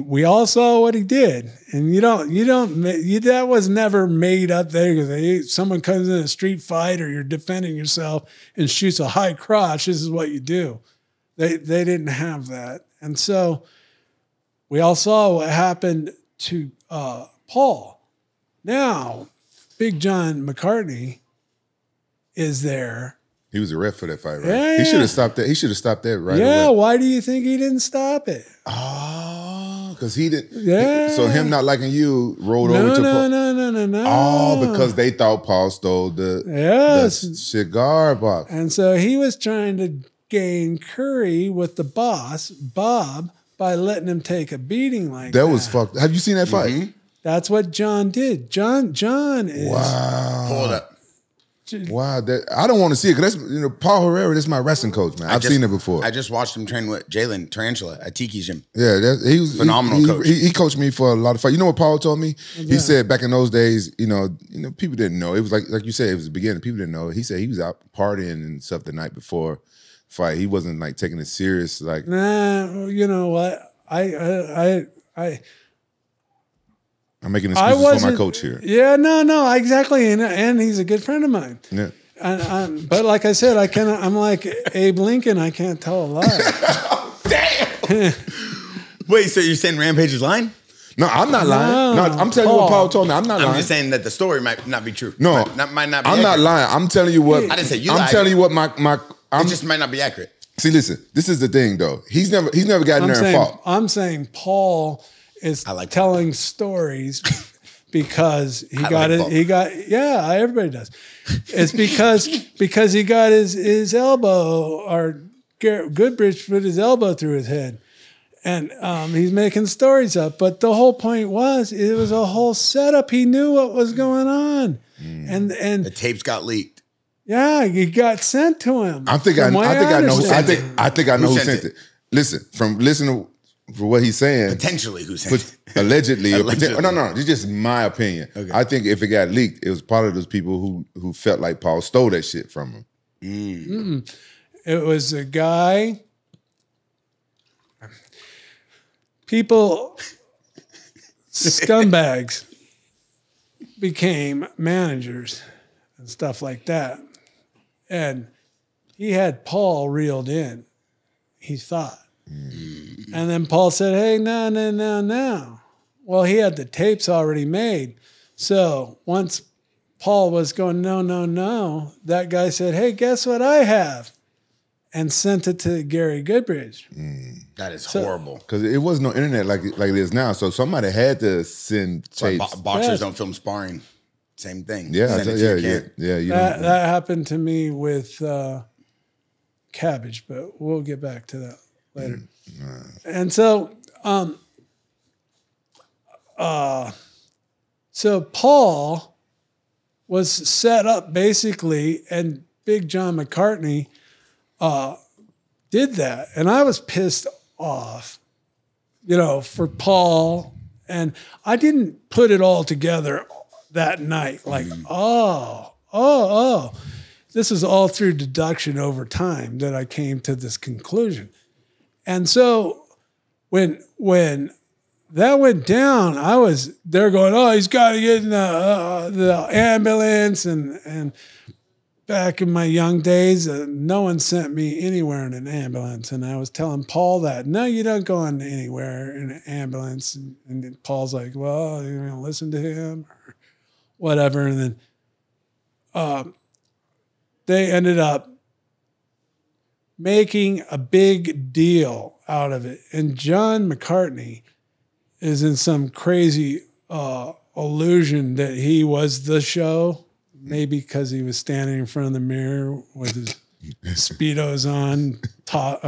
we all saw what he did, and that was never made up there because someone comes in a street fight or you're defending yourself and shoots a high crotch. This is what you do. They didn't have that, and so we all saw what happened to Paul. Now, Big John McCartney is there. He was a ref for that fight, right? Yeah, he should have stopped that. He should have stopped that right away. Yeah, why do you think he didn't stop it? Oh, because he didn't. Yeah. So him not liking you rolled over to Paul. No. Oh, because they thought Paul stole the cigar box. And so he was trying to gain curry with the boss, Bob, by letting him take a beating like that. That was fucked. Have you seen that fight? Mm-hmm. That's what John did. John is. Wow. Hold up. Wow, I don't want to see it because that's Paul Herrera. That's my wrestling coach, man. I've seen it before. I just watched him train with Jalin Tarantula at Tiki's gym. Yeah, he was phenomenal coach. He coached me for a lot of fights. You know what Paul told me? Yeah. He said back in those days, people didn't know. It was like you said, it was the beginning. People didn't know. He said he was out partying and stuff the night before fight. He wasn't like taking it serious. Like, nah, you know what? I'm making excuses for my coach here. Yeah, no, exactly, and he's a good friend of mine. Yeah, but like I said, I'm like Abe Lincoln. I can't tell a lie. Oh, damn. Wait, so you're saying Rampage is lying? No, I'm not lying. No, I'm telling you what Paul told me. I'm not lying. I'm just saying that the story might not be true. No, might not be I'm accurate. not lying. I'm telling you what. I didn't say you I'm lied. telling you what my. It just might not be accurate. See, listen. This is the thing, though. He's never gotten there and fought. I'm saying Paul is telling stories because everybody does. It's because he got his elbow, or Goodrich put his elbow through his head, and he's making stories up. But the whole point was it was a whole setup. He knew what was going on, and the tapes got leaked. Yeah, it got sent to him. I think I know who sent it. Listen, from listening for what he's saying, potentially who sent it. Allegedly. No, it's just my opinion. Okay. I think if it got leaked, it was part of those people who felt like Paul stole that shit from him. Mm. It was a guy. scumbags became managers and stuff like that. And he had Paul reeled in, he thought. And then Paul said, hey, no. Well, he had the tapes already made. So once Paul was going, no, that guy said, hey, guess what I have? And sent it to Gary Goodbridge. That is horrible. Because it was no internet like it is now. So somebody had to send tapes. Boxers don't film sparring. Same thing. Yeah, Send it to your kid. Yeah. That happened to me with Cabbage, but we'll get back to that later. And so, so Paul was set up basically, and Big John McCartney did that. And I was pissed off, for Paul. And I didn't put it all together that night. Like, this is all through deduction over time that I came to this conclusion. And so when that went down, I was there going, he's got to get in the ambulance. And back in my young days, no one sent me anywhere in an ambulance. And I was telling Paul that, no, you don't go in anywhere in an ambulance. And then Paul's like, well, you're going to listen to him or whatever. And then they ended up making a big deal out of it. And John McCartney is in some crazy illusion that he was the show. Maybe because he was standing in front of the mirror with his Speedos on,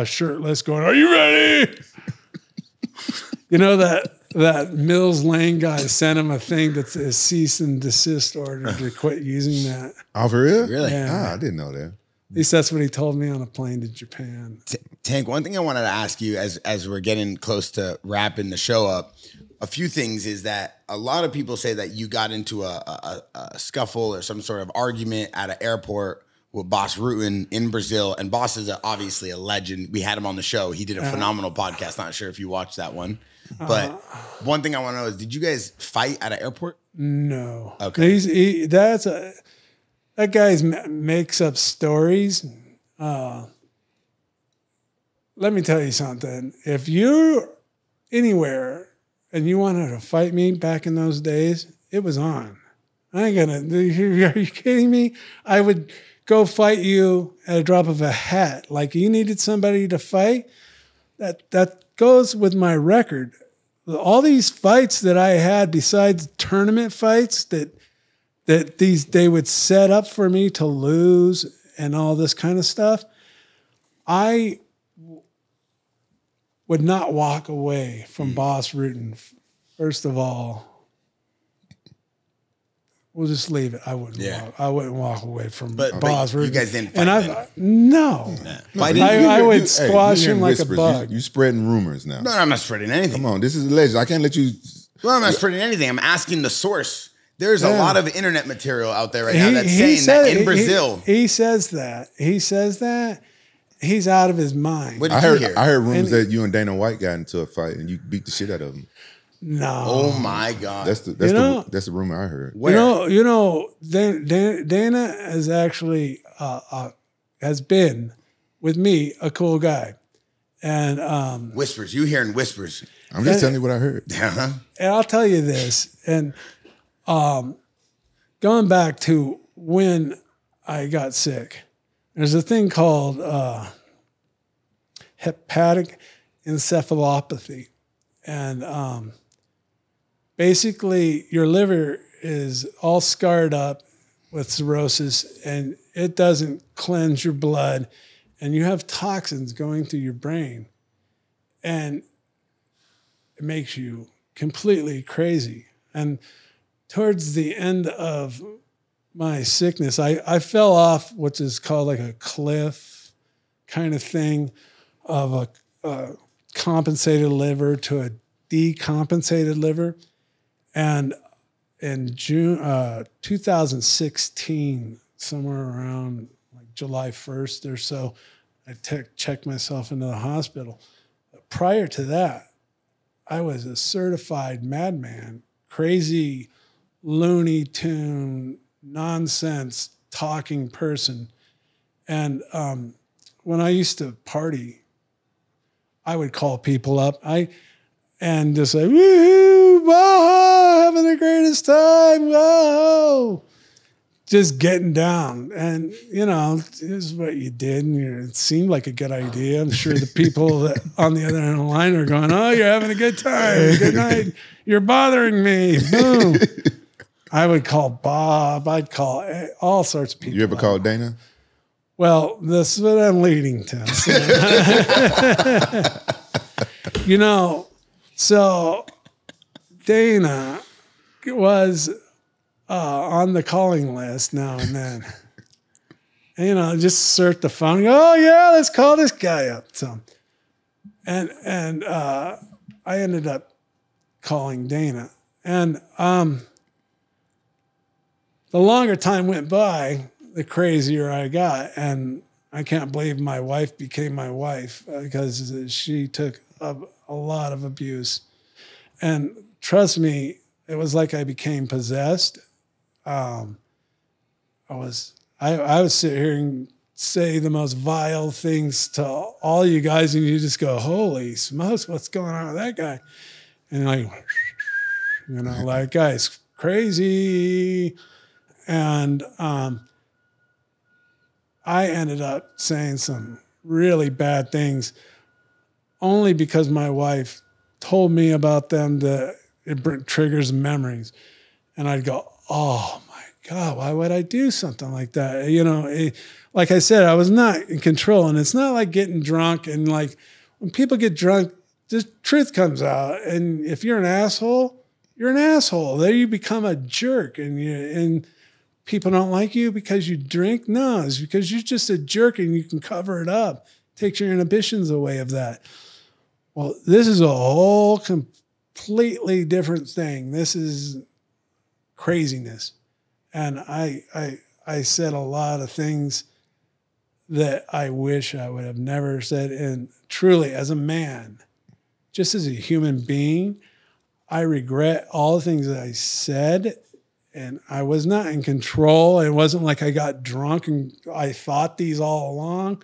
shirtless, going, are you ready? That Mills Lane guy sent him a thing that's a cease and desist order to quit using that. Oh, for real? Really? Yeah. I didn't know that. At least that's what he told me on a plane to Japan. Tank, one thing I wanted to ask you as we're getting close to wrapping the show up, a few things is that a lot of people say that you got into a scuffle or some sort of argument at an airport with Boss Rutan in Brazil. And Boss is obviously a legend. We had him on the show. He did a phenomenal podcast. Not sure if you watched that one. But one thing I want to know is, did you guys fight at an airport? No. Okay. That guy makes up stories. Let me tell you something. If you're anywhere and you wanted to fight me back in those days, it was on. I ain't gonna, are you kidding me? I would go fight you at a drop of a hat. Like, you needed somebody to fight. That goes with my record. All these fights that I had besides tournament fights that they would set up for me to lose and all this kind of stuff, I would not walk away from Boss Rutan. First of all, we'll just leave it. I wouldn't walk away from Boss Rutan. You guys didn't fight. No. I would squash him like a bug. You spreading rumors now. No, I'm not spreading anything. Come on, this is alleged. I can't let you. Well, I'm not spreading anything. I'm asking the source. There's a lot of internet material out there right now that's saying that in Brazil. He says that. He's out of his mind. What did you hear? I heard rumors that you and Dana White got into a fight and you beat the shit out of him. No. Oh my God. That's the rumor I heard. Where? Dana is actually has been with me a cool guy. And whispers. You hearing whispers. I'm just telling you what I heard. Uh-huh. And I'll tell you this. And going back to when I got sick, there's a thing called hepatic encephalopathy. And basically, your liver is all scarred up with cirrhosis, and it doesn't cleanse your blood, and you have toxins going through your brain. And it makes you completely crazy. And towards the end of my sickness, I fell off what is called like a cliff kind of thing of a compensated liver to a decompensated liver. And in June 2016, somewhere around like July 1st or so, I checked myself into the hospital. Prior to that, I was a certified madman, crazy, Looney Tune, nonsense talking person. And when I used to party, I would call people up. And just say, woo, whoa, having the greatest time, whoa. Just getting down. And, this is what you did. And it seemed like a good idea. I'm sure the people that on the other end of the line are going, oh, you're having a good time. Good night. You're bothering me. Boom. I would call Bob. I'd call all sorts of people. You ever called Dana? Well, this is what I'm leading to. So Dana was on the calling list now and then. And, just search the phone. Go, oh yeah, let's call this guy up. So, and I ended up calling Dana. And the longer time went by, the crazier I got. And I can't believe my wife became my wife because she took a lot of abuse. And trust me, it was like I became possessed. I would sit here and say the most vile things to all you guys, and you just go, holy smokes, what's going on with that guy? And that guy's crazy. And I ended up saying some really bad things only because my wife told me about them that it triggers memories. And I'd go, oh my God, why would I do something like that? Like I said, I was not in control. And it's not like getting drunk. And like when people get drunk, the truth comes out. And if you're an asshole, you're an asshole. There you become a jerk. And people don't like you because you drink. No, it's because you're just a jerk and you can cover it up. Takes your inhibitions away of that. Well, this is a whole completely different thing. This is craziness. And I said a lot of things that I wish I would have never said. And truly, as a man, just as a human being, I regret all the things that I said. And I was not in control. It wasn't like I got drunk and I thought these all along.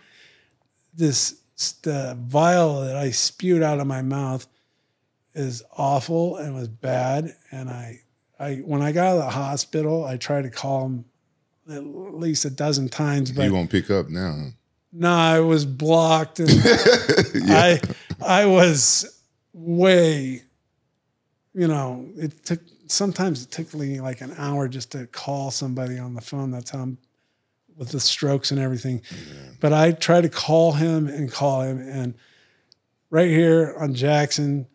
The vial that I spewed out of my mouth is awful and was bad. And when I got out of the hospital, I tried to call him at least a dozen times. But you won't pick up now, huh? No, I was blocked. And Yeah. I was way, sometimes it took me like an hour just to call somebody on the phone. That's how I'm with the strokes and everything. Yeah. But I tried to call him. And right here on Jackson,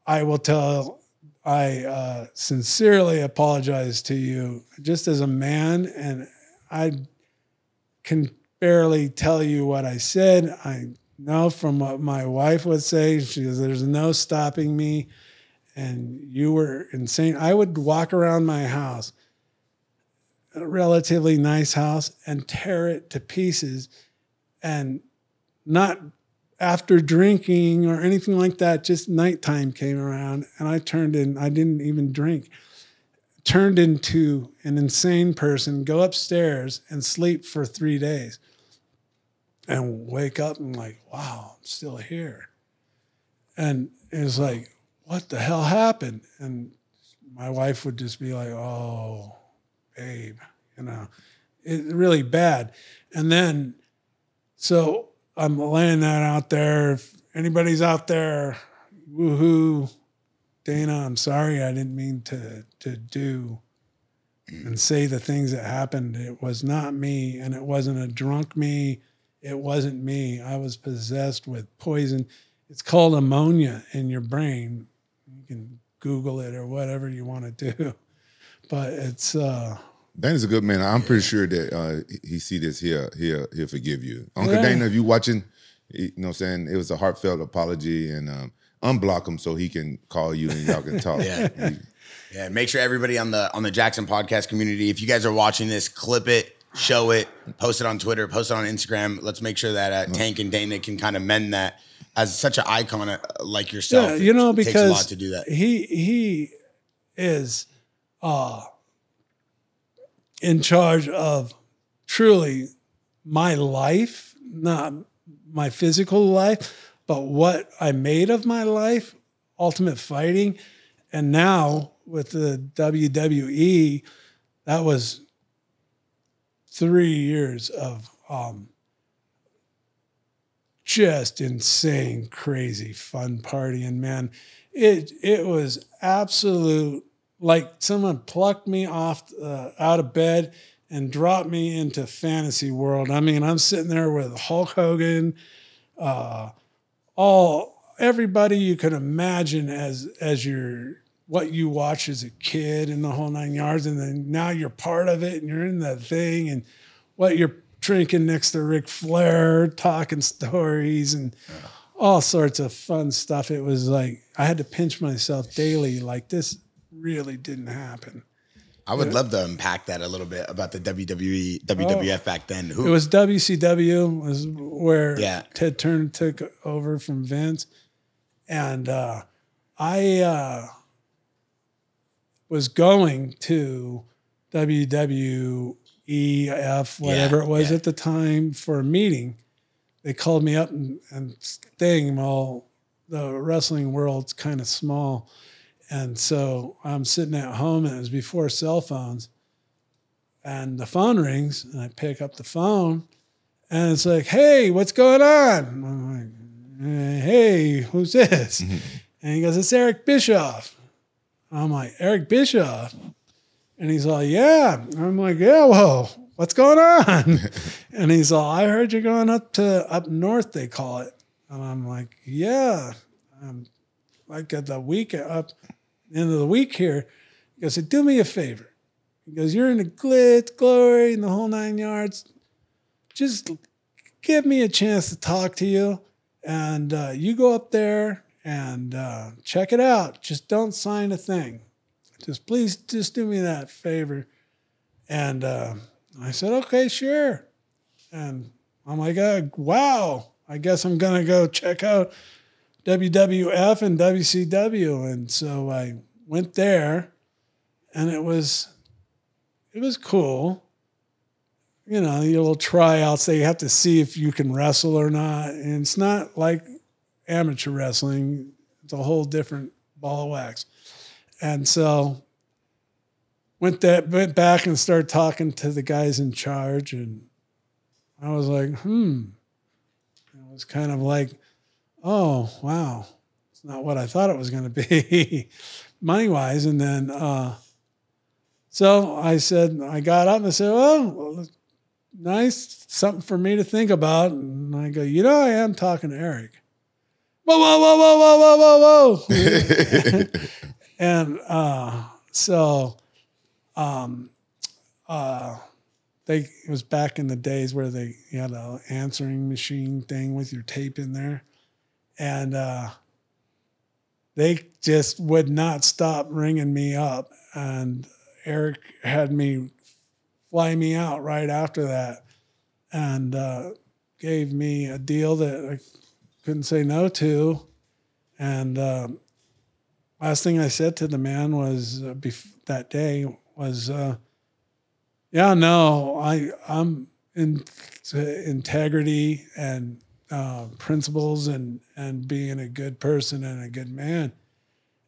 I will tell, I sincerely apologize to you just as a man. And I can barely tell you what I said. I know from what my wife would say, she goes, there's no stopping me. And you were insane. I would walk around my house, a relatively nice house, and tear it to pieces. And not after drinking or anything like that, just nighttime came around and I didn't even drink. Turned into an insane person, go upstairs and sleep for 3 days. And wake up and like, wow, I'm still here. And it was like, what the hell happened? And my wife would just be like, oh, babe, it's really bad. And then, so I'm laying that out there. If anybody's out there, woohoo, Dana, I'm sorry. I didn't mean to do and say the things that happened. It was not me, and it wasn't a drunk me. It wasn't me. I was possessed with poison. It's called ammonia in your brain. You can Google it or whatever you want to do. But it's... Dana's a good man. I'm pretty sure that he see this, he'll forgive you. Uncle Dana, if you watching, you know what I'm saying, it was a heartfelt apology, and unblock him so he can call you and y'all can talk. Yeah, make sure everybody on the JAXXON podcast community, if you guys are watching this, clip it, show it, post it on Twitter, post it on Instagram. Let's make sure that Tank and Dana can kind of mend that. as such an icon like yourself. Yeah, you know, it because takes a lot to do that. He is in charge of truly my life, not my physical life, but what I made of my life, Ultimate Fighting. And now with the WWE, that was 3 years of just insane, crazy fun partying, man. It was absolute, like someone plucked me off out of bed and dropped me into fantasy world. I mean, I'm sitting there with Hulk Hogan, everybody you could imagine as your what you watch as a kid and the whole 9 yards, and then now you're part of it and you're in that thing, and what you're drinking next to Ric Flair, talking stories and all sorts of fun stuff. It was like I had to pinch myself daily, like this really didn't happen. I would love to unpack that a little bit about the WWE, WWF back then. It was WCW, was where Ted Turner took over from Vince. And I was going to WWEF, whatever it was at the time, for a meeting. They called me up and saying, well, the wrestling world's kind of small. And so I'm sitting at home, and it was before cell phones. And the phone rings, and I pick up the phone, and it's like, hey, what's going on? I'm like, hey, who's this? Mm-hmm. And he goes, it's Eric Bischoff. I'm like, Eric Bischoff? And he's like, yeah. I'm like, yeah, well, what's going on? And he's all, I heard you're going up north, they call it. And I'm like, yeah. Like at the week up end of the week here. He goes, do me a favor. He goes, you're in the glitz, glory, and the whole 9 yards. Just give me a chance to talk to you. And you go up there and check it out. Just don't sign a thing. Please do me that favor. And I said, okay, sure. And I'm like, wow, I guess I'm going to go check out WWF and WCW. And so I went there, and it was cool. You know, your little tryouts, they have to see if you can wrestle or not. And it's not like amateur wrestling. It's a whole different ball of wax. And so went back and started talking to the guys in charge, and I was like, It was kind of like, oh, wow. It's not what I thought it was going to be money-wise. And then, so I said, I got up and I said, well, nice, something for me to think about. And I go, I am talking to Eric. Whoa, whoa, whoa, whoa, whoa, whoa, whoa, whoa. And it was back in the days where you had an answering machine thing with your tape in there. And they just would not stop ringing me up. And Eric had me fly me out right after that, and gave me a deal that I couldn't say no to. And last thing I said to the man was that day was, I'm into integrity and principles and being a good person and a good man.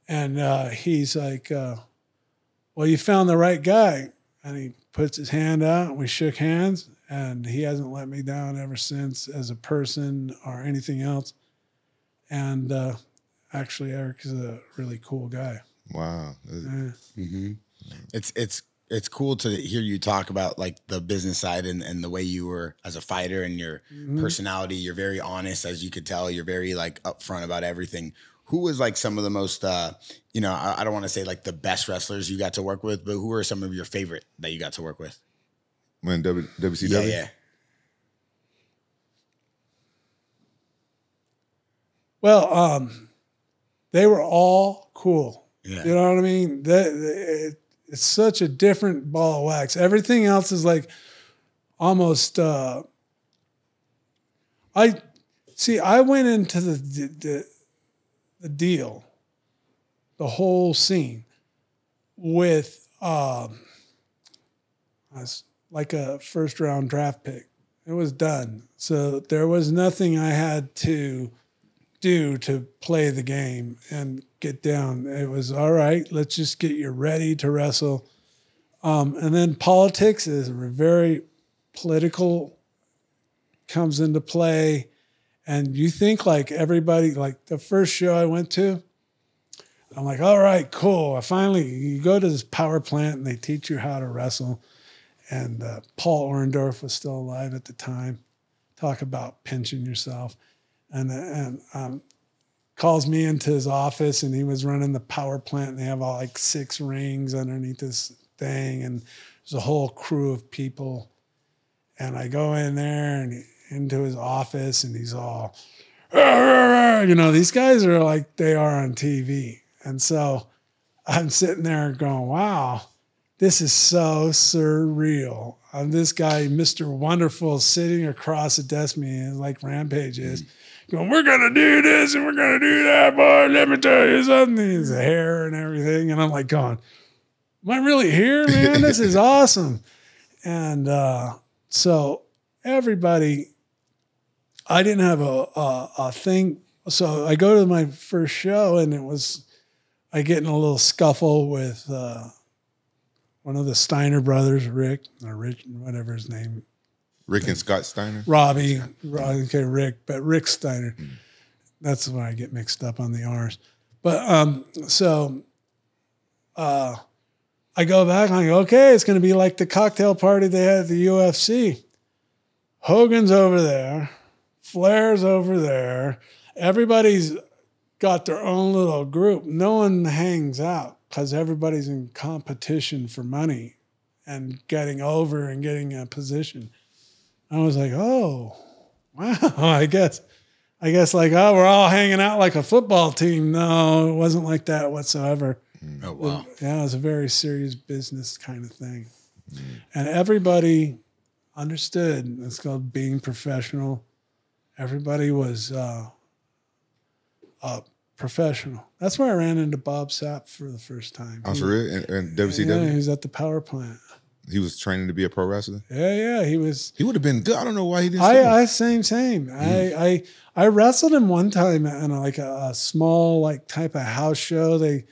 And he's like, well, you found the right guy. And he puts his hand out, and we shook hands, and he hasn't let me down ever since as a person or anything else. And actually, Eric is a really cool guy. Wow. Mm-hmm. It's cool to hear you talk about like the business side and the way you were as a fighter and your personality. You're very honest, as you could tell. You're very like upfront about everything. Who was like some of the most, I don't want to say like the best wrestlers you got to work with, but who are some of your favorite that you got to work with? When WCW? Yeah. Well, they were all cool. Yeah. You know what I mean? It's such a different ball of wax. Everything else is like almost, See, I went into the deal, the whole scene, with like a first round draft pick. It was done. So there was nothing I had to do to play the game and get down. It was all right. Let's just get you ready to wrestle. And then politics is very political, comes into play. And you think like everybody, like the first show I went to, I'm like, all right, cool. You go to this power plant and they teach you how to wrestle. And Paul Orndorff was still alive at the time. Talk about pinching yourself. And calls me into his office, and he was running the power plant, and they have all like 6 rings underneath this thing, and there's a whole crew of people. And I go in there and into his office, and he's all, these guys are like they are on TV. And so I'm sitting there going, wow, this is so surreal. This guy, Mr. Wonderful, sitting across the desk from me, like Rampage is, going, we're going to do this and we're going to do that, boy. Let me tell you something. His hair and everything. And I'm like going, am I really here, man? This is awesome. And so everybody, I didn't have a thing. So I go to my first show, and I get in a little scuffle with one of the Steiner brothers, Rick, whatever his name. Rick and Scott Steiner? Robbie, okay, Rick, but Rick Steiner. That's when I get mixed up on the R's. But I go back and I go, okay, it's going to be like the cocktail party they had at the UFC. Hogan's over there. Flair's over there. Everybody's got their own little group. No one hangs out because everybody's in competition for money and getting over and getting a position. I was like, oh, wow, I guess like, oh, we're all hanging out like a football team. No, it wasn't like that whatsoever. Oh, wow. Yeah, it was a very serious business kind of thing. And everybody understood. It's called being professional. Everybody was professional. That's where I ran into Bob Sapp for the first time. Oh, for real? And WCW? Yeah, he was at the power plant. He was training to be a pro wrestler? Yeah, he was. He would have been good. I don't know why he didn't same. I wrestled him one time in like a small like type of house show. They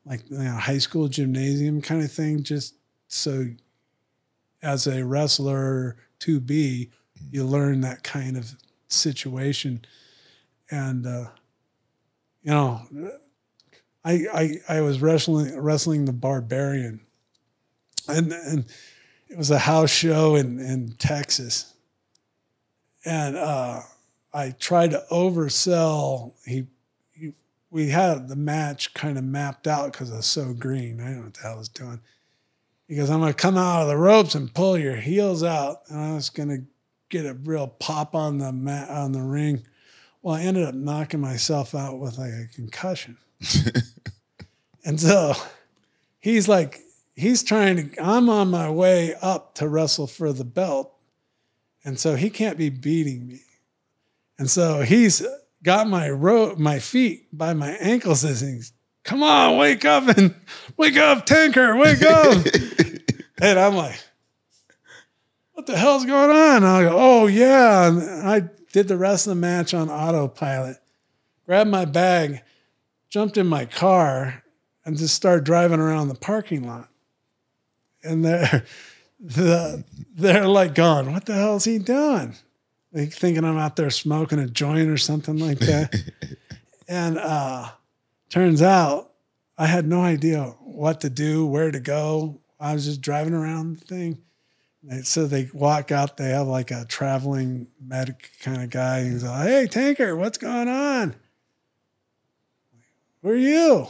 like high school gymnasium kind of thing, just so as a wrestler to be, you learn that kind of situation. And I was wrestling the Barbarian. And it was a house show in Texas. And I tried to oversell. We had the match kind of mapped out because I was so green. I don't know what the hell I was doing. He goes, I'm going to come out of the ropes and pull your heels out. And I was going to get a real pop on the ring. Well, I ended up knocking myself out with like a concussion. And so he's like, I'm on my way up to wrestle for the belt. And so he can't be beating me. And so he's got my feet by my ankles and he's, come on, wake up, Tinker, wake up. And I'm like, what the hell's going on? And I go, oh yeah. And I did the rest of the match on autopilot, grabbed my bag, jumped in my car, and just started driving around the parking lot. And they're like going, what the hell is he doing? Like thinking I'm out there smoking a joint or something like that. And turns out I had no idea what to do, where to go. I was just driving around the thing. So they walk out, they have like a traveling medic kind of guy. He's like, hey, Tanker, what's going on? Who are you?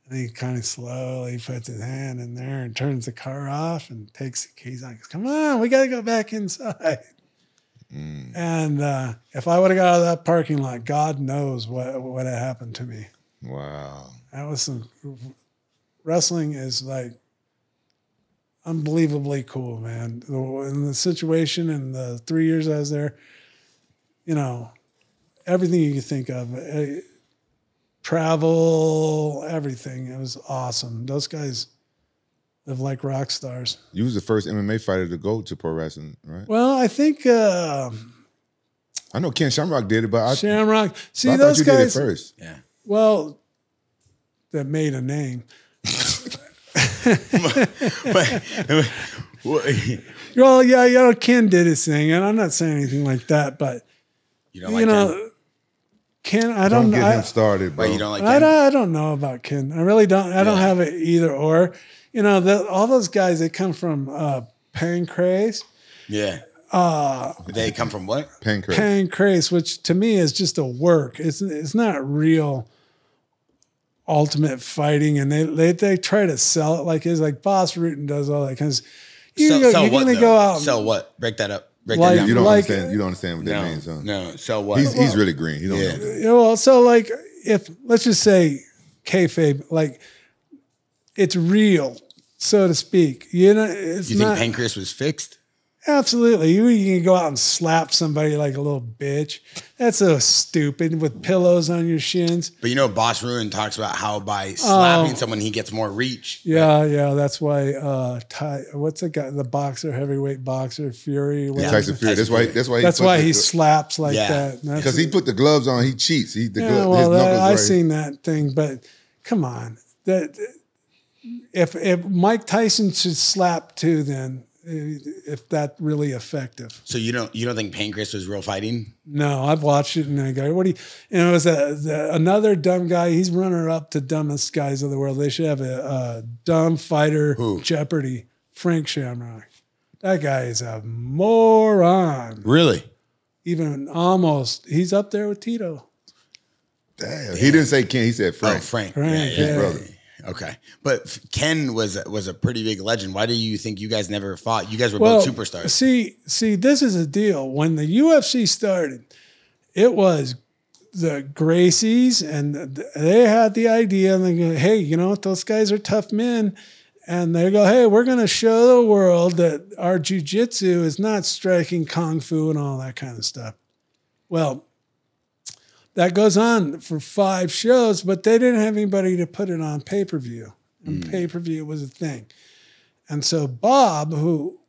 And he kind of slowly puts his hand in there and turns the car off and takes the keys on. He goes, come on, we got to go back inside. And if I would have got out of that parking lot, God knows what would have happened to me. Wow. That was wrestling is like unbelievably cool, man. In the situation in the 3 years I was there, everything you could think of. Travel, everything. It was awesome. Those guys live like rock stars. You was the first MMA fighter to go to pro wrestling, right? Well, I think I know Ken Shamrock did it, but Shamrock. See, I those thought you guys. did it first. Yeah. Well, that made a name. Well, yeah, Ken did his thing, and I'm not saying anything like that, but you don't like Ken? Ken, I Don't don't get him started, bro. Why you don't like Ken? I don't know about Ken. I really don't. I don't have it either or. You know, all those guys, they come from Pancrase. Yeah. They come from what? Pancrase. Pancrase, which to me is just a work. It's not real ultimate fighting, and they try to sell it like it's like Boss Rutan does all that kind of. You're going to go out. Sell what? Break that up. Break Like- that down. You don't like- understand. You don't understand what that means, huh? No. Sell what? He's really green. He don't Yeah. know. That. Yeah, well, so like if let's just say kayfabe, like it's real, so to speak. You know, it's You not think Pancrase was fixed? absolutely. You can go out and slap somebody like a little bitch. That's so stupid with pillows on your shins. But you know, Boss Ruin talks about how by slapping someone, he gets more reach. Yeah. That's why. What's the guy? The boxer, heavyweight boxer, Fury. whatever. Tyson Fury. That's why. That's why he slaps like Yeah. that. And Because he put the gloves on. He cheats. His knuckles I right. seen that thing, but come on, that if Mike Tyson should slap too, then if that's really effective. So you don't think Pancrase was real fighting? No, I've watched it and I go, what do you? And it was another dumb guy. He's runner up to dumbest guys of the world. They should have a dumb fighter Jeopardy. Frank Shamrock. That guy is a moron. Really? Even almost. He's up there with Tito. Damn. He didn't say Ken. He said Frank. Oh, Frank. Frank, His brother. Okay. But Ken was a pretty big legend. Why do you think you guys never fought? You guys were both superstars. See, this is a deal. When the UFC started, it was the Gracies, and they had the idea, and they go, hey, you know what? Those guys are tough men. And they go, hey, we're going to show the world that our jiu-jitsu is not striking kung fu and all that kind of stuff. Well, that goes on for 5 shows, but they didn't have anybody to put it on pay-per-view. And pay-per-view was a thing. And so Bob, who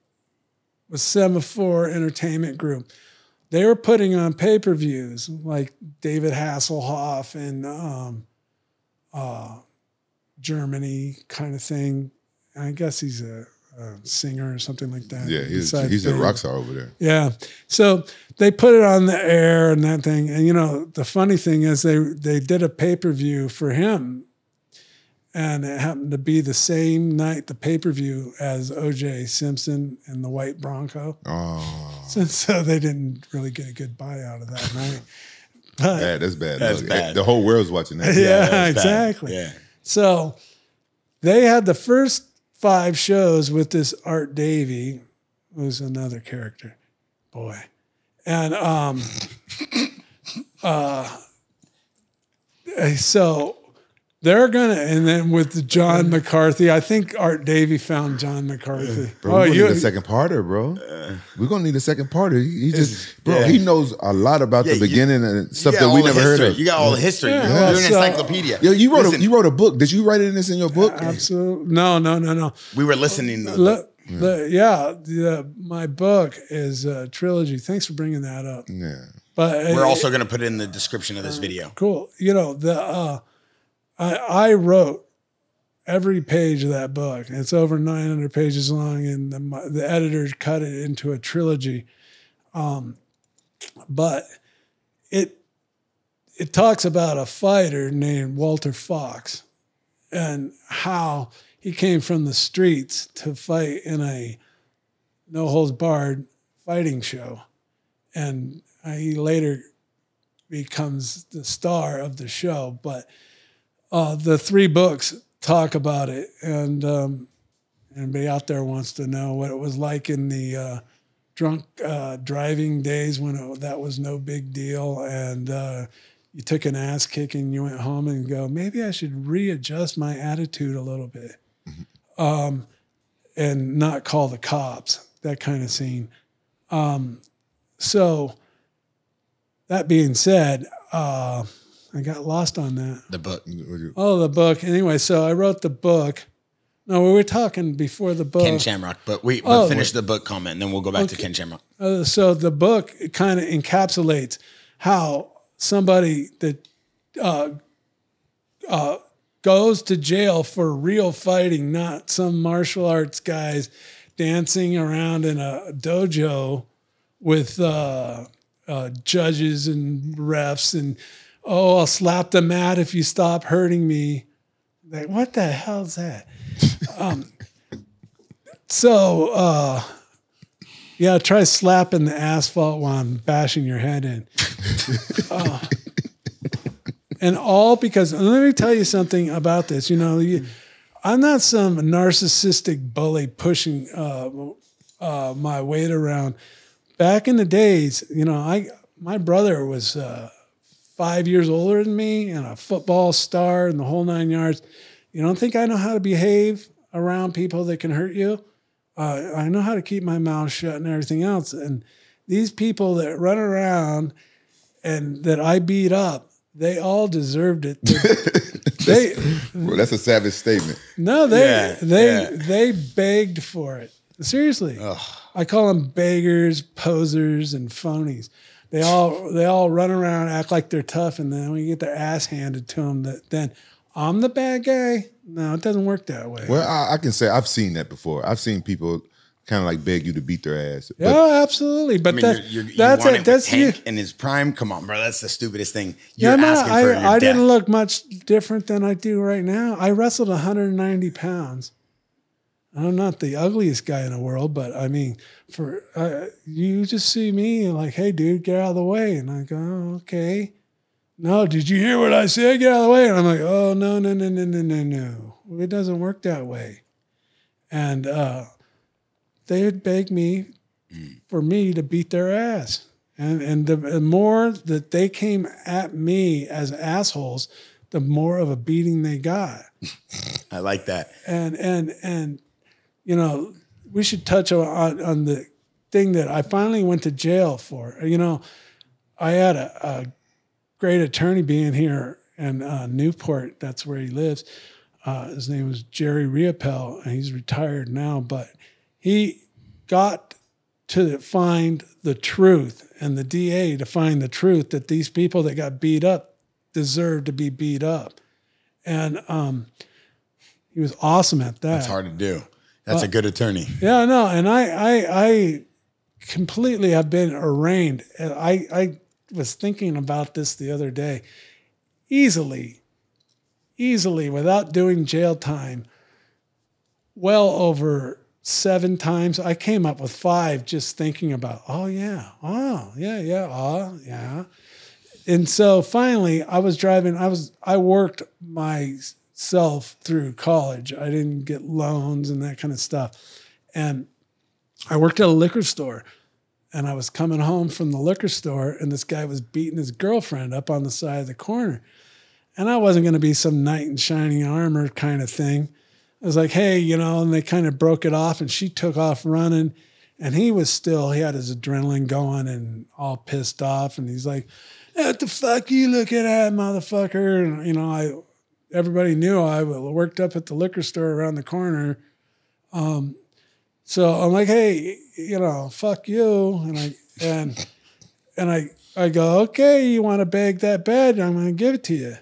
was Semaphore Entertainment Group, they were putting on pay-per-views like David Hasselhoff and Germany kind of thing. I guess he's a singer or something like that. Yeah, he's a rock star over there. Yeah. So they put it on the air and that thing. And, you know, the funny thing is they did a pay-per-view for him. And it happened to be the same night, the pay-per-view, as O.J. Simpson and the White Bronco. Oh. So they didn't really get a good buy out of that night. But, That's bad. That's bad. The whole world's watching that. yeah, exactly. Yeah. So they had the first 5 shows with this Art Davie, who's another character, boy, and so they're gonna, and then with John McCarthy, I think Art Davie found John McCarthy. Bro, we're gonna need a second parter, bro. We're gonna need a second parter. He just, bro, he knows a lot about the beginning and stuff that we never heard of. You got all the history. Yeah, You're an encyclopedia. Yo, you wrote a book. Did you write this in your book? Absolutely, no. We were listening to My book is a trilogy. Thanks for bringing that up. Yeah, But we're also going to put it in the description of this video. Cool. You know, I wrote every page of that book. It's over 900 pages long, and the editor cut it into a trilogy. But it talks about a fighter named Walter Fox and how he came from the streets to fight in a no-holds-barred fighting show. And he later becomes the star of the show. But the 3 books talk about it. And anybody out there wants to know what it was like in the drunk driving days when that was no big deal. And you took an ass kicking, you went home and go, maybe I should readjust my attitude a little bit. And not call the cops, that kind of scene. So that being said, I got lost on that. The book. Oh, the book. Anyway, so I wrote the book. No, we were talking before the book. Ken Shamrock, but finish the book comment, and then we'll go back to Ken Shamrock. So the book kind of encapsulates how somebody that goes to jail for real fighting, not some martial arts guys dancing around in a dojo with judges and refs and, I'll slap the mat if you stop hurting me. Like, what the hell's that? Try slapping the asphalt while I'm bashing your head in. And all because, let me tell you something about this. I'm not some narcissistic bully pushing my weight around. Back in the days, my brother was 5 years older than me and a football star and the whole 9 yards. You don't think I know how to behave around people that can hurt you? I know how to keep my mouth shut and everything else. And these people that run around and that I beat up, they all deserved it. Well, that's a savage statement. No, they begged for it. Seriously. Ugh. I call them beggars, posers, and phonies. They all run around, act like they're tough, and then when you get their ass handed to them, then I'm the bad guy. No, it doesn't work that way. Well, I can say I've seen that before. I've seen people kind of like beg you to beat their ass. Yeah, absolutely. But that's Tank in his prime. Come on, bro. That's the stupidest thing. I didn't look much different than I do right now. I wrestled 190 pounds. I'm not the ugliest guy in the world, but I mean, you just see me like, hey, dude, get out of the way. And I go, oh, okay. No, did you hear what I said? Get out of the way. And I'm like, oh, no. It doesn't work that way. And they would beg me for me to beat their ass. And the more that they came at me as assholes, the more of a beating they got. I like that. And we should touch on the thing that I finally went to jail for. I had a great attorney being here in Newport. That's where he lives. His name was Jerry Riopel, and he's retired now, but he got to find the truth, and the DA to find the truth that these people that got beat up deserve to be beat up. And he was awesome at that. That's hard to do. That's a good attorney. Yeah, no, and I completely have been arraigned. And I was thinking about this the other day. Easily, without doing jail time, well over 7 times. I came up with 5 just thinking about, yeah. And so finally I worked myself through college. I didn't get loans and that kind of stuff. And I worked at a liquor store, and I was coming home from the liquor store, and this guy was beating his girlfriend up on the side of the corner. And I wasn't going to be some knight in shining armor kind of thing. I was like, hey, and they kind of broke it off, and she took off running, and he had his adrenaline going and all pissed off. And he's like, what the fuck you looking at, motherfucker? And, everybody knew I worked up at the liquor store around the corner. So I'm like, hey, fuck you. And I go, okay, you want to beg that bad? I'm going to give it to you.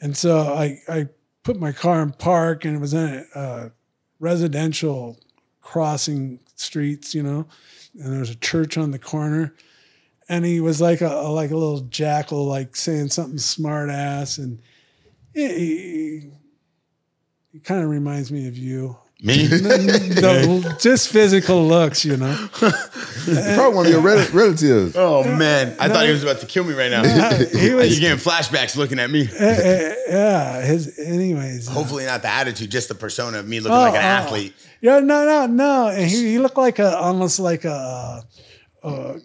And so I put my car in park, and it was in a residential crossing streets, and there was a church on the corner. And he was like a little jackal, like saying something smart ass. And he kind of reminds me of you. Me? Just physical looks, Probably one of your relatives. Oh, man. I thought he was about to kill me right now. You're getting flashbacks looking at me. Anyways. Hopefully not the attitude, just the persona of me looking like an athlete. Yeah, no. And he looked like almost like a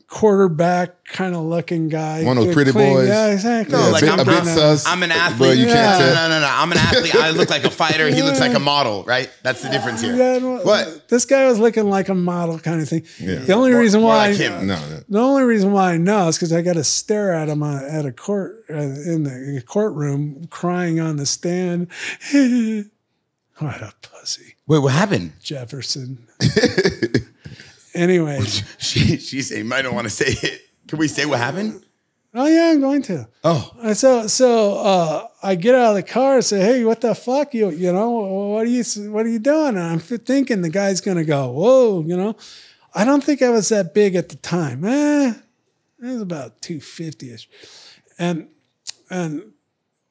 quarterback kind of looking guy. One of those pretty boys. Yeah, exactly. No, like a bit sus. I'm an athlete. But you can't tell. No. I'm an athlete. I look like a fighter. He looks like a model, right? That's the difference here. Yeah, well, What? This guy was looking like a model kind of thing. Yeah. The only reason More why like him. the only reason why I know is because I got to stare at him at a court in the courtroom, crying on the stand. What a pussy, Wait, what happened? Jefferson. Anyways, She's saying, I don't want to say it. Can we say what happened? oh yeah, I'm going to. Oh, So I get out of the car and say, "Hey, what the fuck, you know? What are you doing?" And I'm thinking the guy's gonna go, "Whoa," you know. I don't think I was that big at the time. I was about 250ish, and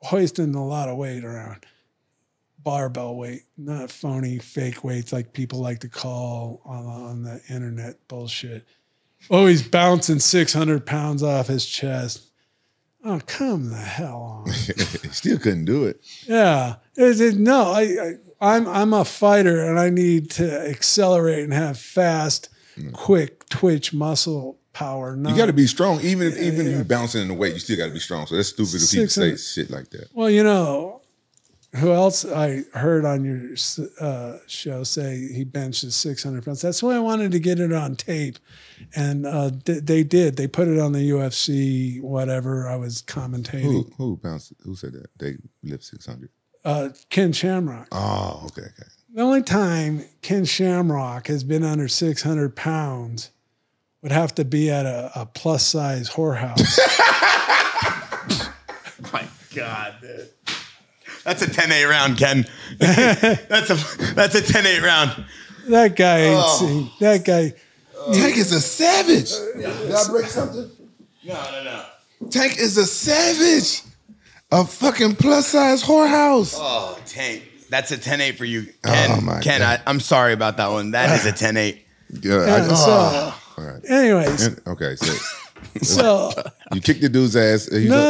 hoisting a lot of weight around, barbell weight, not phony fake weights like people like to call on the internet bullshit. Oh, he's bouncing 600 pounds off his chest. Oh, come the hell on. Still couldn't do it. Yeah. No, I'm a fighter and I need to accelerate and have fast, quick twitch muscle power. You got to be strong. Even if you're bouncing in the weight, you still got to be strong. So that's stupid if people say shit like that. Well, you know, who else I heard on your show say he benches 600 pounds? That's why I wanted to get it on tape. And they did. They put it on the UFC, whatever. I was commentating. Who bounced? Who said that? They lift 600. Ken Shamrock. Oh, okay. The only time Ken Shamrock has been under 600 pounds would have to be at a plus size whorehouse. my God, dude. That's a 10-8 round, Ken. That's a 10-8 round. That guy ain't seen. That guy. Tank is a savage. Did I break something? No. Tank is a savage. A fucking plus size whorehouse. Oh, Tank. That's a 10-8 for you, Ken. Oh, my God. I'm sorry about that one. That is a 10-8. All right. Anyways, Okay, so you kicked the dude's ass.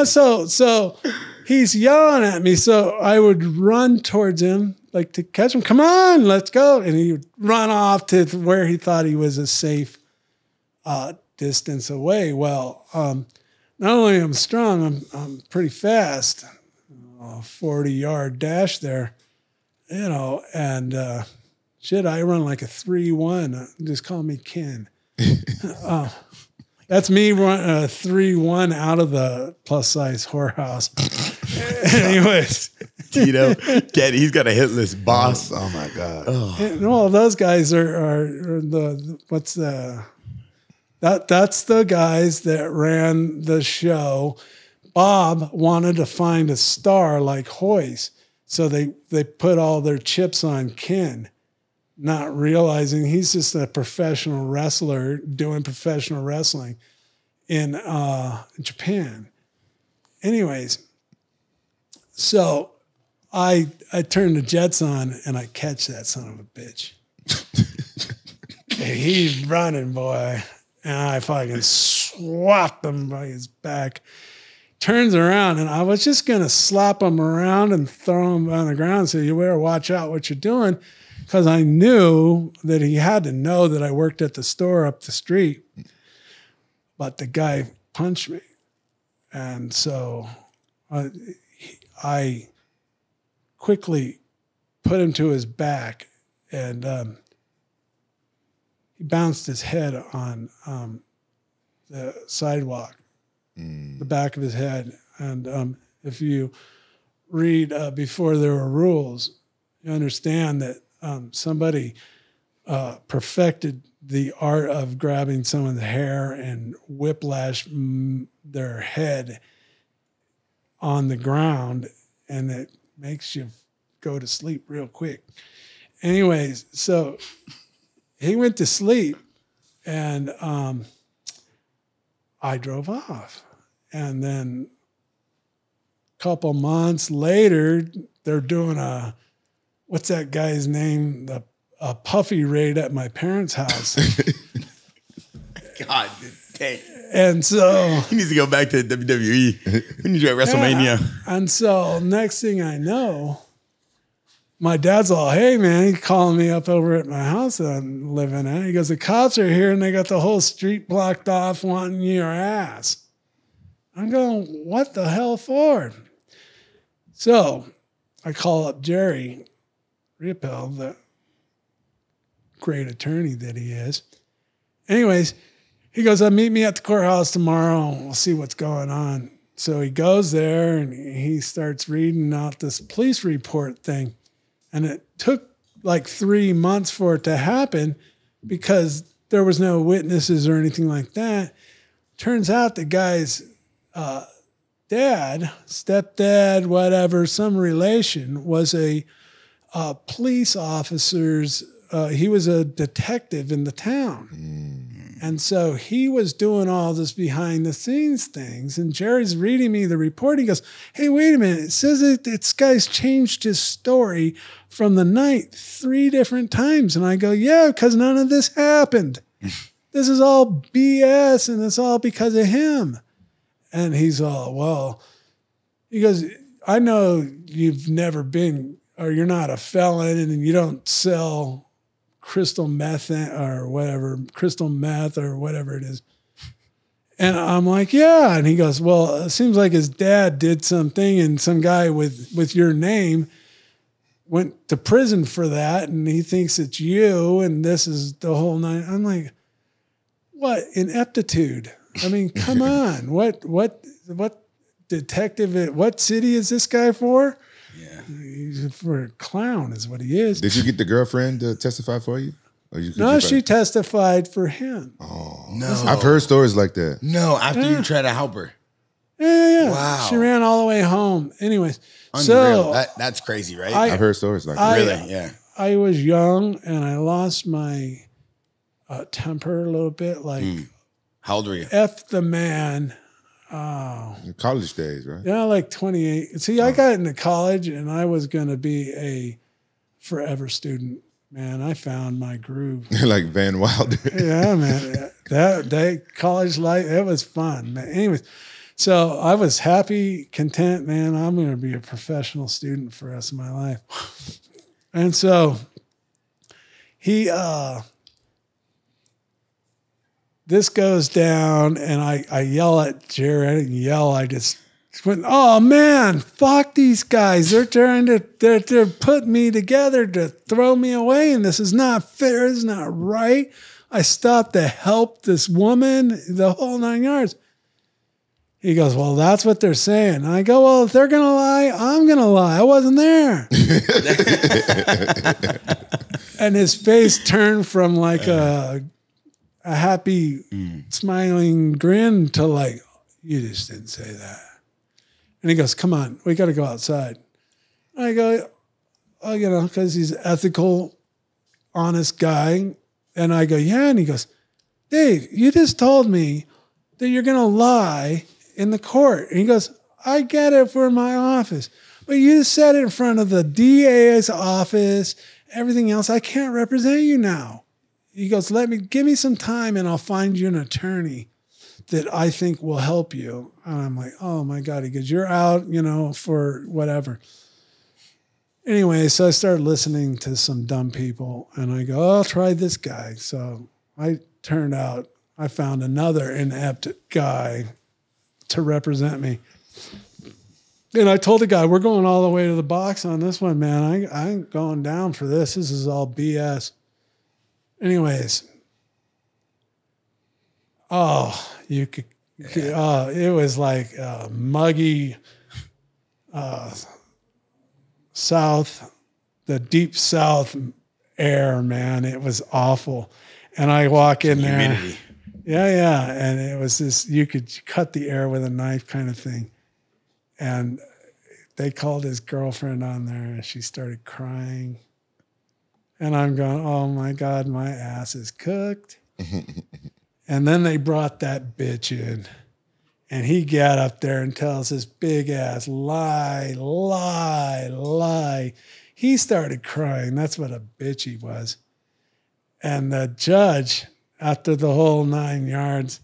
so he's yelling at me. So I would run towards him, like to catch him. Come on, let's go. And he would run off to where he thought he was a safe distance away. Well, not only am I strong, I'm pretty fast. 40-yard dash there, you know, and I run like a 3-1. Just call me Ken. That's me running a 3-1 out of the plus size whorehouse. Anyways, Tito, Ken, he's got a hit list, boss. Oh my God. and, well, those guys are that's the guys that ran the show. Bob wanted to find a star like Hoyce, so they put all their chips on Ken, not realizing he's just a professional wrestler doing professional wrestling in Japan. Anyways, so I turn the jets on and I catch that son of a bitch. He's running, boy. And I fucking swapped him by his back. Turns around, and I was just going to slap him around and throw him on the ground. So you better watch out what you're doing. Because I knew that he had to know that I worked at the store up the street. But the guy punched me. And so I quickly put him to his back, and he bounced his head on the sidewalk, the back of his head. And if you read Before There Were Rules, you understand that somebody perfected the art of grabbing someone's hair and whiplash their head on the ground, and it makes you go to sleep real quick. Anyways, so he went to sleep, and I drove off. And then a couple months later, they're doing what's that guy's name? A puffy raid at my parents' house. God, dang. And so He needs to go back to WWE. He needs to go to WrestleMania. And so next thing I know, my dad's all, hey, man, he's calling me up over at my house that I'm living at. He goes, the cops are here and they got the whole street blocked off wanting your ass. I'm going, what the hell for? So I call up Jerry Rippel, the great attorney that he is. Anyways, he goes, meet me at the courthouse tomorrow. We'll see what's going on. So he goes there and he starts reading out this police report thing. And it took like 3 months for it to happen because there was no witnesses or anything like that. Turns out the guy's dad, stepdad, whatever, some relation, was a police officer's, he was a detective in the town. And so he was doing all this behind the scenes things. And Jerry's reading me the report. He goes, hey, wait a minute. It says that this guy's changed his story from the night 3 different times. And I go, yeah, because none of this happened. This is all BS and it's all because of him. And he's all, well, he goes, I know you've never been, or you're not a felon and you don't sell crystal meth or whatever, crystal meth or whatever it is. And I'm like, yeah. And he goes, well, it seems like his dad did something and some guy with your name went to prison for that. And he thinks it's you. And this is the whole night. I'm like, what ineptitude? I mean, come on. What detective, what city is this guy for? Yeah. He's for a clown is what he is. Did you get the girlfriend to testify for you? No, she testified for him. Oh, no. I've heard stories like that. No, after you try to help her. Yeah. Wow. She ran all the way home. Anyways. Unreal. So That's crazy, right? I've heard stories like that. Really? Yeah. I was young and I lost my temper a little bit. Like, how old were you? F the man. In college days, right? Yeah, like 28. See, I got into college and I was going to be a forever student. Man, I found my groove. Like Van Wilder. Yeah, man. That college life, it was fun, man. Anyways, so I was happy, content, man. I'm going to be a professional student for the rest of my life. And so he, this goes down and I yell at Jerry. I didn't yell. I just went, oh man, fuck these guys. They're trying to, they're putting me together to throw me away. And this is not fair. It's not right. I stopped to help this woman, the whole 9 yards. He goes, well, that's what they're saying. And I go, well, if they're going to lie, I'm going to lie. I wasn't there. And his face turned from like a happy, smiling grin to like, you just didn't say that. And he goes, come on, we got to go outside. I go, oh, you know, because he's an ethical, honest guy. And I go, yeah. And he goes, Dave, you just told me that you're going to lie in the court. And he goes, I get it for my office. But you said it in front of the DA's office, everything else. I can't represent you now. He goes, give me some time and I'll find you an attorney that I think will help you. And I'm like, oh my God. He goes, you're out, you know, for whatever. Anyway, so I started listening to some dumb people and I go, oh, I'll try this guy. So I found another inept guy to represent me. And I told the guy, we're going all the way to the box on this one, man. I ain't going down for this. This is all BS. Anyways, it was like muggy South, the deep South air, man. It was awful. And I walk in there. Humidity. Yeah. And it was this, you could cut the air with a knife kind of thing. And they called his girlfriend on there and she started crying. And I'm going, oh my God, my ass is cooked. And then they brought that bitch in. And he got up there and tells this big ass lie. He started crying. That's what a bitch he was. And the judge, after the whole 9 yards,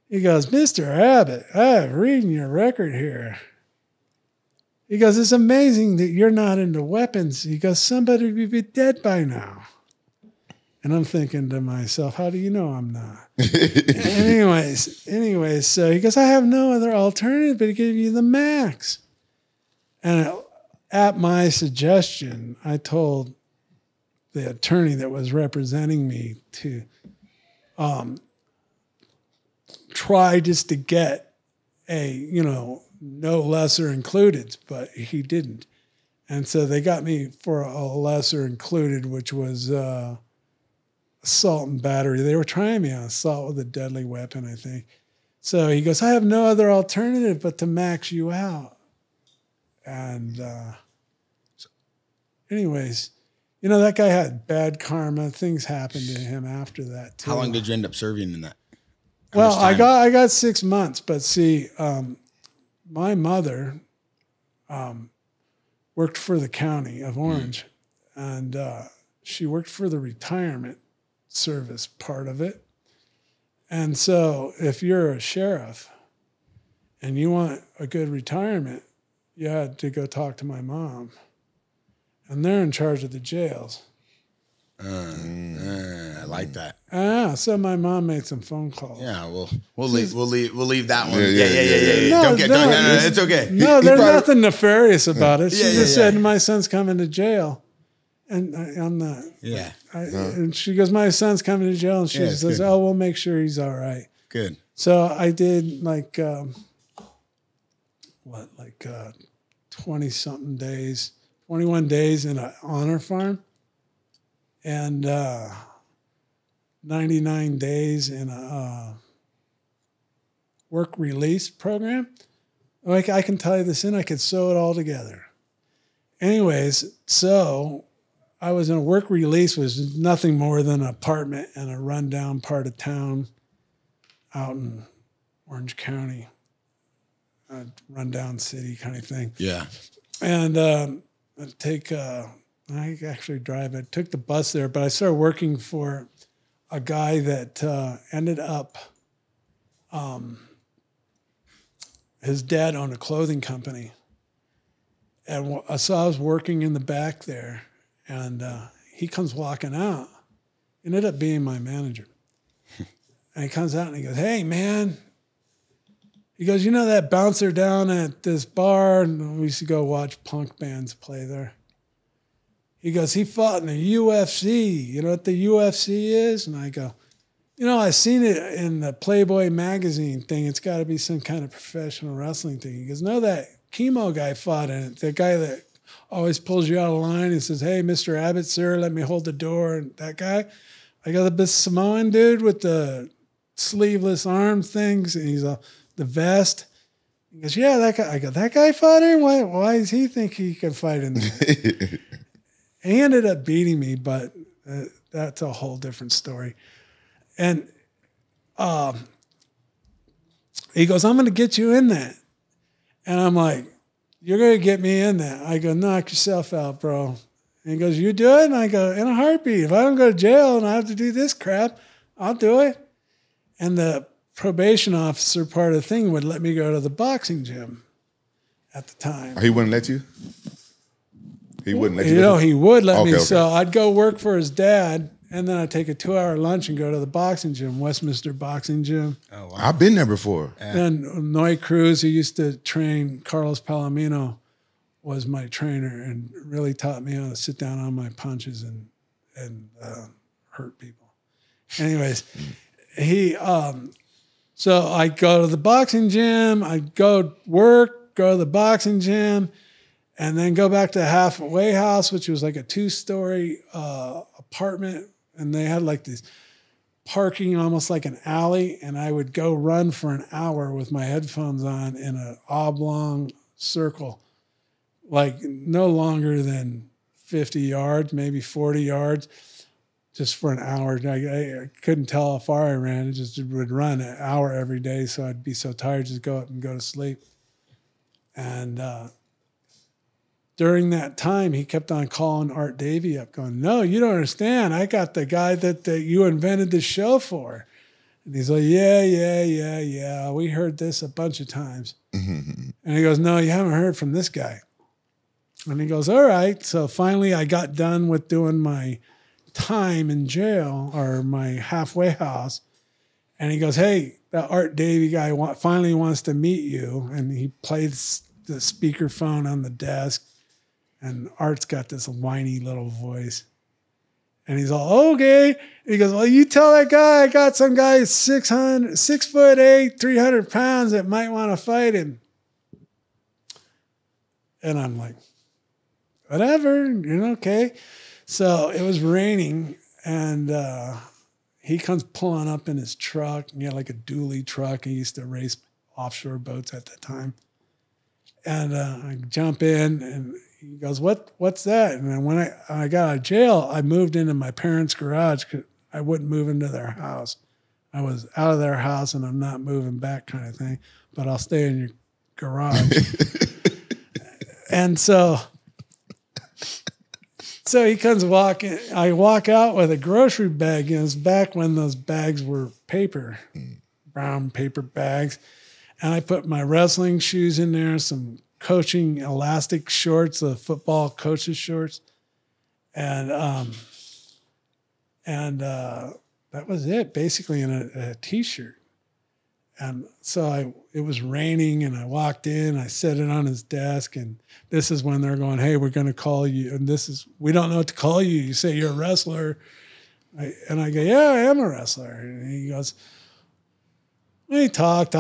he goes, Mr. Abbott, I'm reading your record here. He goes, it's amazing that you're not into weapons. He goes, somebody would be dead by now. And I'm thinking to myself, how do you know I'm not? anyways, so he goes, I have no other alternative but to give you the max. And at my suggestion, I told the attorney that was representing me to try just to get a, no lesser included, but he didn't. And so they got me for a lesser included, which was assault and battery. They were trying me on assault with a deadly weapon, I think. So he goes, I have no other alternative but to max you out. And anyways, that guy had bad karma. Things happened to him after that too. How long did you end up serving in that? Well, I got 6 months, but see, my mother worked for the county of Orange, and she worked for the retirement service part of it. And so if you're a sheriff and you want a good retirement, you had to go talk to my mom. And they're in charge of the jails. I like that. So my mom made some phone calls. Yeah, we'll leave that one. Yeah. No, it's okay. No, there's nothing nefarious about it. She just said, my son's coming to jail. And I'm not. Yeah. And she goes, my son's coming to jail. And she says, good. Oh, we'll make sure he's all right. Good. So I did 20-something days, 21 days in an honor farm. And 99 days in a work release program. Like, I can tie this in. I could sew it all together. Anyways, so I was in a work release, was nothing more than an apartment in a rundown part of town out in Orange County, a rundown city kind of thing. Yeah. And I actually drive. I took the bus there, but I started working for a guy that ended up, his dad owned a clothing company. And so I was working in the back there, and he comes walking out. He ended up being my manager. And he comes out and he goes, hey, man. He goes, that bouncer down at this bar? And we used to go watch punk bands play there. He goes, he fought in the UFC. You know what the UFC is? And I go, I seen it in the Playboy magazine thing. It's got to be some kind of professional wrestling thing. He goes, no, that chemo guy fought in it. The guy that always pulls you out of line and says, hey, Mr. Abbott, sir, let me hold the door. And that guy, I got the Samoan dude with the sleeveless arm things. And he's the vest. He goes, yeah, that guy. I go, that guy fought in? Why does he think he can fight in there? He ended up beating me, but that's a whole different story. And he goes, I'm going to get you in that. And I'm like, you're going to get me in that. I go, knock yourself out, bro. And he goes, you do it? And I go, in a heartbeat. If I don't go to jail and I have to do this crap, I'll do it. And the probation officer part of the thing would let me go to the boxing gym at the time. He wouldn't let you? He wouldn't let you? He would let me. Okay. So I'd go work for his dad, and then I'd take a 2-hour lunch and go to the boxing gym, Westminster Boxing Gym. Oh, wow. I've been there before. Yeah. And Noy Cruz, who used to train Carlos Palomino, was my trainer and really taught me how to sit down on my punches and hurt people. Anyways, so I'd go to the boxing gym, I'd go work, go to the boxing gym, and then go back to the halfway house, which was like a 2-story apartment. And they had like this parking almost like an alley. And I would go run for an hour with my headphones on in an oblong circle, like no longer than 50 yards, maybe 40 yards, just for an hour. I couldn't tell how far I ran. I just would run an hour every day. So I'd be so tired, just go up and go to sleep. And during that time, he kept on calling Art Davey up, going, no, you don't understand. I got the guy that you invented this show for. And he's like, yeah. We heard this a bunch of times. Mm-hmm. And he goes, no, you haven't heard from this guy. And he goes, all right. So finally I got done with doing my time in jail or my halfway house. And he goes, hey, that Art Davey guy finally wants to meet you. And he played the speakerphone on the desk. And Art's got this whiny little voice. And he's all, okay. He goes, well, you tell that guy I got some guy 6'8", 300 pounds that might want to fight him. And I'm like, whatever, okay. So it was raining, and he comes pulling up in his truck. He had like a dually truck. He used to race offshore boats at the time. And I jump in, and he goes, what's that? And then when I got out of jail, I moved into my parents' garage because I wouldn't move into their house. I was out of their house, and I'm not moving back kind of thing, but I'll stay in your garage. And so he comes walking. I walk out with a grocery bag. It was back when those bags were paper, brown paper bags. And I put my wrestling shoes in there, some coaching elastic shorts, the football coaches shorts. And that was it, basically, in a T-shirt. And so it was raining, and I walked in, I set it on his desk, and this is when they're going, hey, we're going to call you. And we don't know what to call you. You say you're a wrestler. And I go, yeah, I am a wrestler. And he goes, we talk.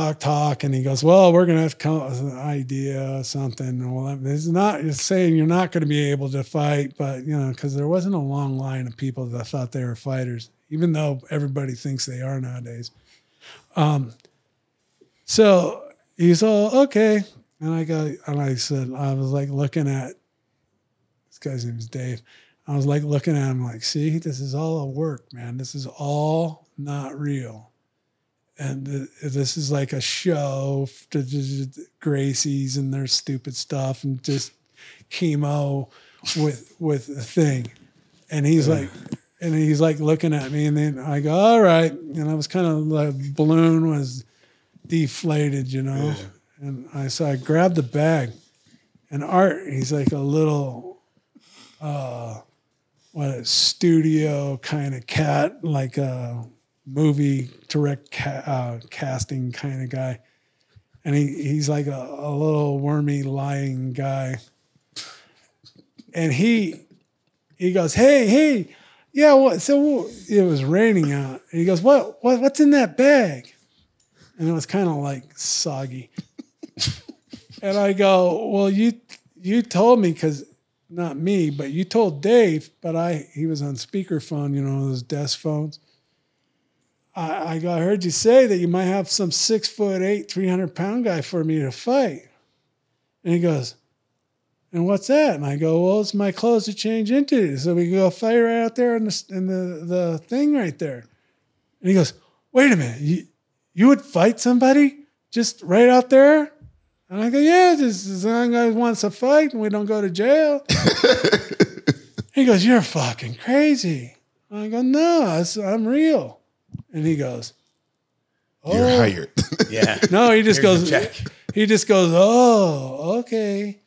And he goes, well, we're going to have to come up with an idea or something. Well, it's not just saying you're not going to be able to fight, but, because there wasn't a long line of people that thought they were fighters, even though everybody thinks they are nowadays. So he's all, okay. And I said, I was like looking at, this guy's name is Dave. I was like looking at him like, see, this is all a work, man. This is all not real. And this is like a show to Gracie's and their stupid stuff and just chemo with the thing. And he's like looking at me, and then I go, all right. And I was kind of like, balloon was deflated, Yeah. And I grabbed the bag, and Art, he's like a little, studio kind of cat, like a movie direct casting kind of guy. And he's like a little wormy lying guy. And he goes, hey, yeah, so it was raining out. And he goes, what's in that bag? And it was kind of like soggy. And I go, well, you told me, because not me, but you told Dave, but he was on speakerphone, those desk phones. I heard you say that you might have some 6'8", 300-pound guy for me to fight. And he goes, and what's that? And I go, well, it's my clothes to change into. So we can go fight right out there in the thing right there. And he goes, wait a minute, you would fight somebody just right out there? And I go, yeah, this young guy wants to fight and we don't go to jail. He goes, you're fucking crazy. I go, no, I'm real. And he goes, oh. You're hired. Yeah. No, he just goes, oh, okay.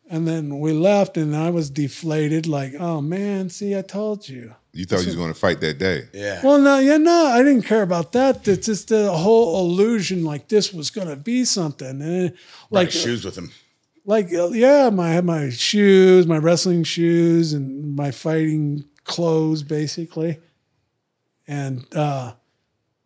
And then we left, and I was deflated, like, oh, man, see, I told you. You thought you was going to fight that day. Yeah. Well, no, I didn't care about that. It's just the whole illusion, like this was going to be something. And like shoes with him. Like, yeah, I had my shoes, my wrestling shoes, and my fighting clothes, basically.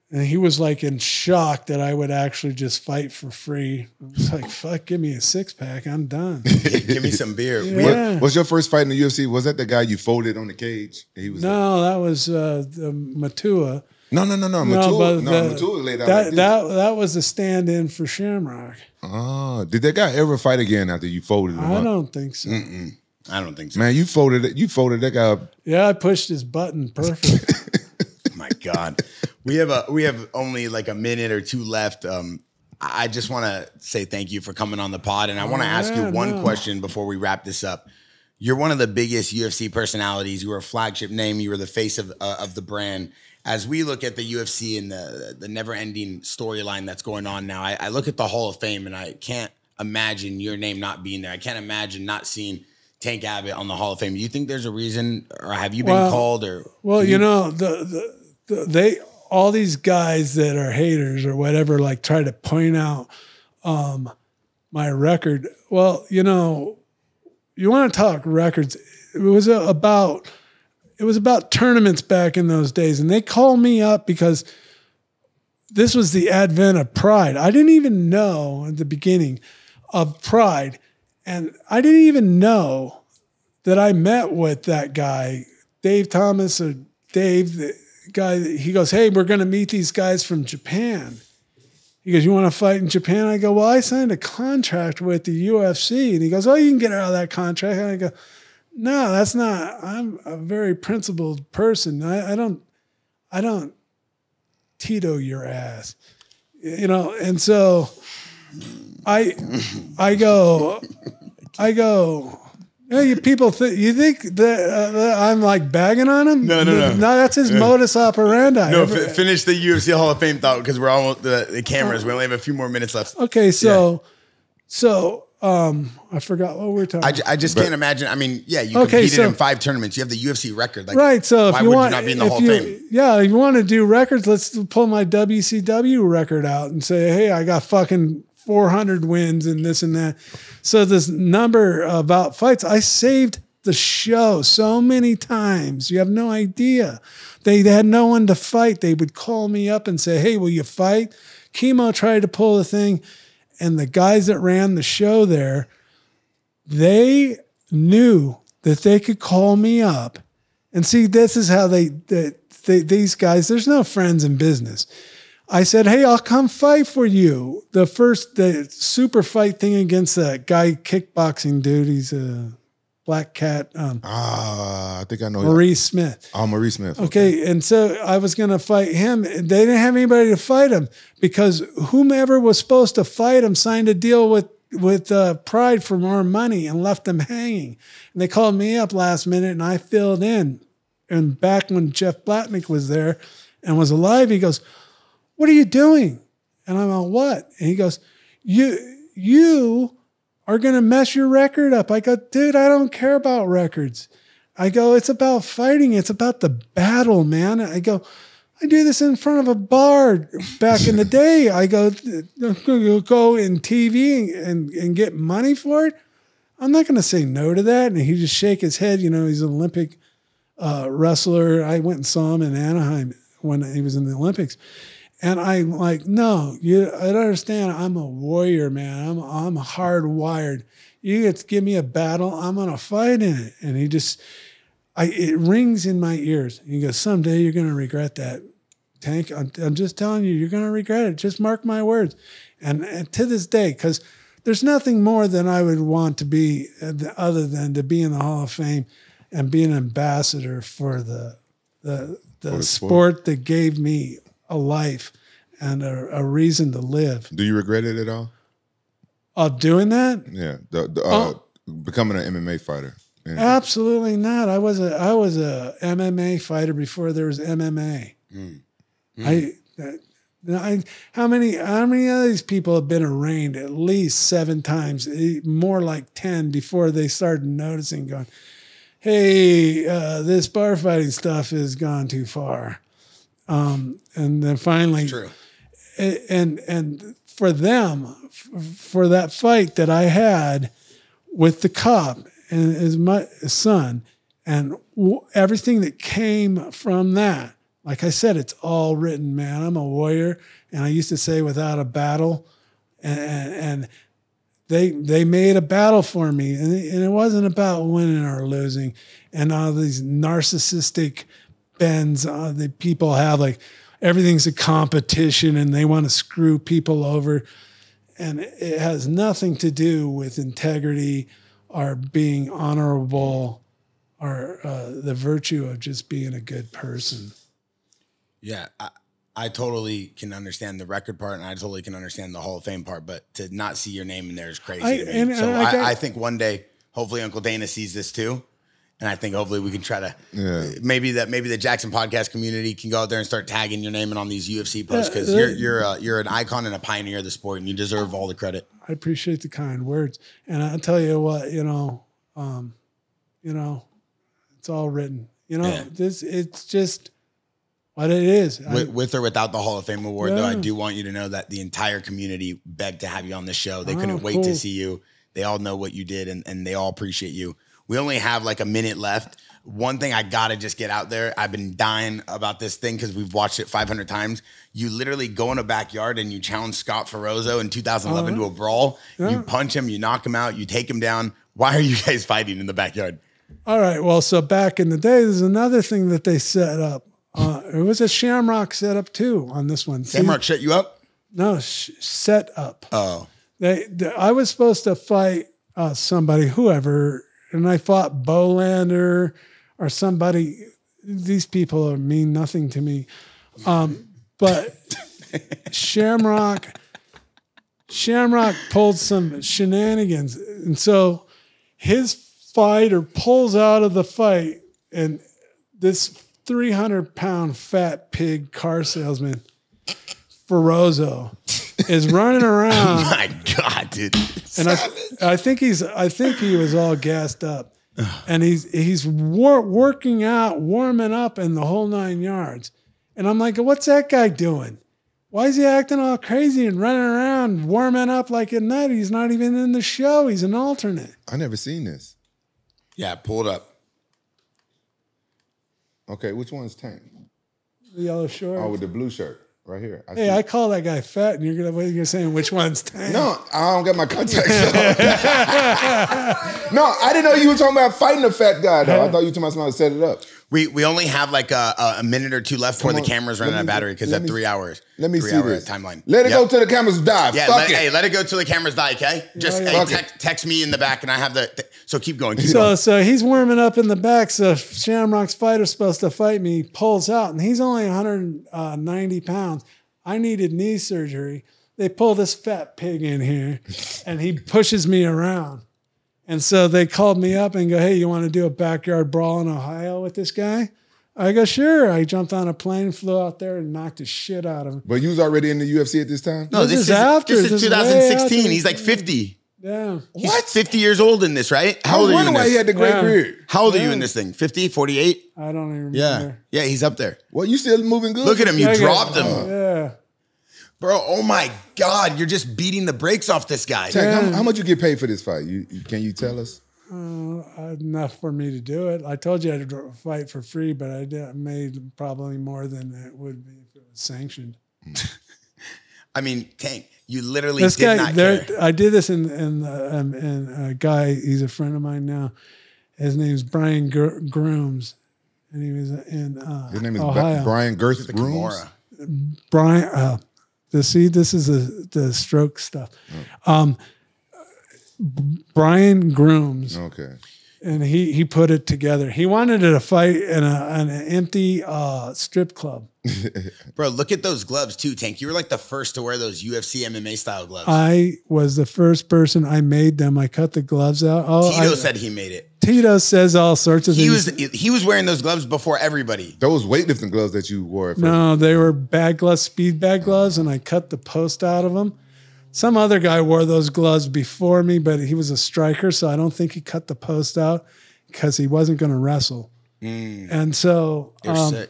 And he was like in shock that I would actually just fight for free. I was like, fuck, give me a 6-pack. I'm done. Give me some beer. Yeah. Was your first fight in the UFC? Was that the guy you folded on the cage? No, that was Matua. No. Matua laid out. That was a stand-in for Shamrock. Oh, did that guy ever fight again after you folded him I up? don't think so. I don't think so. Man, you folded that guy up. Yeah, I pushed his button perfect. My God. We have only like a minute or two left. I just want to say thank you for coming on the pod. And I want to ask you one question before we wrap this up. You're one of the biggest UFC personalities. You were a flagship name. You were the face of the brand. As we look at the UFC and the never-ending storyline that's going on now, I look at the Hall of Fame and I can't imagine your name not being there. I can't imagine not seeing Tank Abbott on the Hall of Fame. Do you think there's a reason, or have you been called? Or you know, they all these guys that are haters or whatever, like try to point out my record. Well, you know, you want to talk records. It was about tournaments back in those days. And they called me up because this was the advent of Pride. I didn't even know at the beginning of Pride. And I didn't even know that I met with that guy, Dave Thomas, or Dave, the guy. He goes, hey, we're going to meet these guys from Japan. He goes, you want to fight in Japan? I go, well, I signed a contract with the UFC. And he goes, oh, you can get out of that contract. And I go, no, that's not. I'm a very principled person. I don't Tito your ass, you know. And so I go. Yeah, you people you think that I'm like bagging on him? No. No, that's his modus operandi. No, finish the UFC Hall of Fame thought because we're almost the cameras. We only have a few more minutes left. Okay, so I forgot what we were talking about. I just can't imagine. I mean, yeah, you competed in 5 tournaments. You have the UFC record. Like, right. So why if you would want, you not be in the Hall of Fame? Yeah, if you want to do records, let's pull my WCW record out and say, hey, I got fucking 400 wins and this and that. So this number about fights, I saved the show so many times. You have no idea. They had no one to fight. They would call me up and say, hey, will you fight? Chemo tried to pull the thing. And the guys that ran the show there, they knew that they could call me up. And see, this is how these guys, there's no friends in business. I said, hey, I'll come fight for you. The super fight thing against that guy kickboxing dude. He's a black cat. I think I know. Maurice Smith. Oh, Maurice Smith. Okay. And so I was going to fight him. They didn't have anybody to fight him because whomever was supposed to fight him signed a deal with Pride for more money and left them hanging. And they called me up last minute and I filled in. And back when Jeff Blatnick was there and was alive, he goes, what are you doing? And I'm like, what? And he goes, you are going to mess your record up. I go, dude, I don't care about records. I go, it's about fighting. It's about the battle, man. I go, I do this in front of a bar back in the day. I go in TV and get money for it. I'm not going to say no to that. And he just shake his head. You know, he's an Olympic wrestler. I went and saw him in Anaheim when he was in the Olympics. And I'm like, no, I don't understand. I'm a warrior, man. I'm hardwired. You get to give me a battle, I'm going to fight in it. And it rings in my ears. He goes, someday you're going to regret that, Tank. I'm just telling you, you're going to regret it. Just mark my words. And to this day, because there's nothing more than I would want to be other than to be in the Hall of Fame and be an ambassador for the sport that gave me a life and a reason to live. Do you regret it at all? Of doing that? Yeah, becoming an MMA fighter. Yeah. Absolutely not. I was a MMA fighter before there was MMA. How many of these people have been arraigned? At least 7 times, more like 10 before they started noticing, going, "Hey, this bar fighting stuff has gone too far." And then finally, true. And for them, for that fight that I had with the cop and his son, and everything that came from that, like I said, it's all written, man. I'm a warrior, and I used to say, without a battle, and they made a battle for me, and it wasn't about winning or losing, and all these narcissistic bends that people have, like everything's a competition and they want to screw people over. And it has nothing to do with integrity or being honorable or the virtue of just being a good person. Yeah, I totally can understand the record part and I totally can understand the Hall of Fame part, but to not see your name in there is crazy to me. I think one day, hopefully Uncle Dana sees this too. And I think hopefully we can try to maybe the JAXXON podcast community can go out there and start tagging your name in on these UFC posts because you're an icon and a pioneer of the sport and you deserve all the credit. I appreciate the kind words, and I'll tell you what, you know, it's all written. You know, Yeah. it's just what it is. With or without the Hall of Fame award, though, I Yeah. do want you to know that the entire community begged to have you on the show. They Oh, couldn't wait cool. to see you. They all know what you did, and they all appreciate you. We only have like a minute left. One thing I gotta just get out there. I've been dying about this thing because we've watched it 500 times. You literally go in a backyard and you challenge Scott Ferozzo in 2011 to a brawl. Yeah. You punch him, you knock him out, you take him down. Why are you guys fighting in the backyard? All right. Well, so back in the day, there's another thing that they set up. It was a Shamrock setup too on this one. Shamrock shut you up? No, set up. Oh. I was supposed to fight somebody, whoever, and I fought Bolander or somebody. These people mean nothing to me. But Shamrock pulled some shenanigans. And so his fighter pulls out of the fight, and this 300-pound fat pig car salesman, Ferozzo, is running around. Oh my God, dude. And I think he was all gassed up, and he's working out, warming up, in the whole 9 yards. And I'm like, what's that guy doing? Why is he acting all crazy and running around, warming up like a nut? He's not even in the show. He's an alternate. I never seen this. Yeah, pull it up. Okay, which one's Tank? The yellow shorts. Oh, with the blue shirt right here. Hey, I call that guy fat, and you're saying which one's Tank? No, I don't got my contacts on. No, I didn't know you were talking about fighting a fat guy, though. I thought you were talking about somebody set it up. We only have like a minute or two left before the camera's running out of battery because at 3 hours. Let me see 3 hour this timeline. Let it go till the cameras die. Yeah, Fuck it. hey, let it go till the cameras die, okay? Just text me in the back, and I have so keep going. Keep going. So he's warming up in the back. So Shamrock's fighter's supposed to fight me. He pulls out, and he's only 190 pounds. I needed knee surgery. They pull this fat pig in here, and he pushes me around. And so they called me up and go, hey, you want to do a backyard brawl in Ohio with this guy? I go, sure. I jumped on a plane, flew out there, and knocked the shit out of him. But you was already in the UFC at this time? No, This is after. This This is is way 2016. after. He's like 50. Yeah. He's 50 years old in this, right? I How was old are you in wondering why he had this? the great Yeah. beard. How old are you in this thing? 50, 48? I don't even Yeah. remember. Yeah, he's up there. Well, you still moving good. Look at him. You Yeah. dropped him. Yeah. Bro, oh my God. You're just beating the brakes off this guy. Tank, how much you get paid for this fight? Can you tell us? Enough for me to do it. I told you I had to fight for free, but I made probably more than it would be if it was sanctioned. I mean, Tank, you literally This did guy, not care. I did this in a guy. He's a friend of mine now. His name's Brian Grooms, and he was in His name is Ohio. Brian Girth Grooms. Kimura. Brian. This is the stroke stuff. Brian Grooms. Okay. And he put it together. He wanted to fight in an empty strip club. Bro, look at those gloves too, Tank. You were like the first to wear those UFC MMA style gloves. I was the first person. I made them. I cut the gloves out. Oh, Tito said he made it. Tito says all sorts of things. He was wearing those gloves before everybody. Those weightlifting gloves that you wore. At first. No, they were bag gloves, speed bag gloves, and I cut the post out of them. Some other guy wore those gloves before me, but he was a striker, so I don't think he cut the post out because he wasn't going to wrestle. And so, You're sick.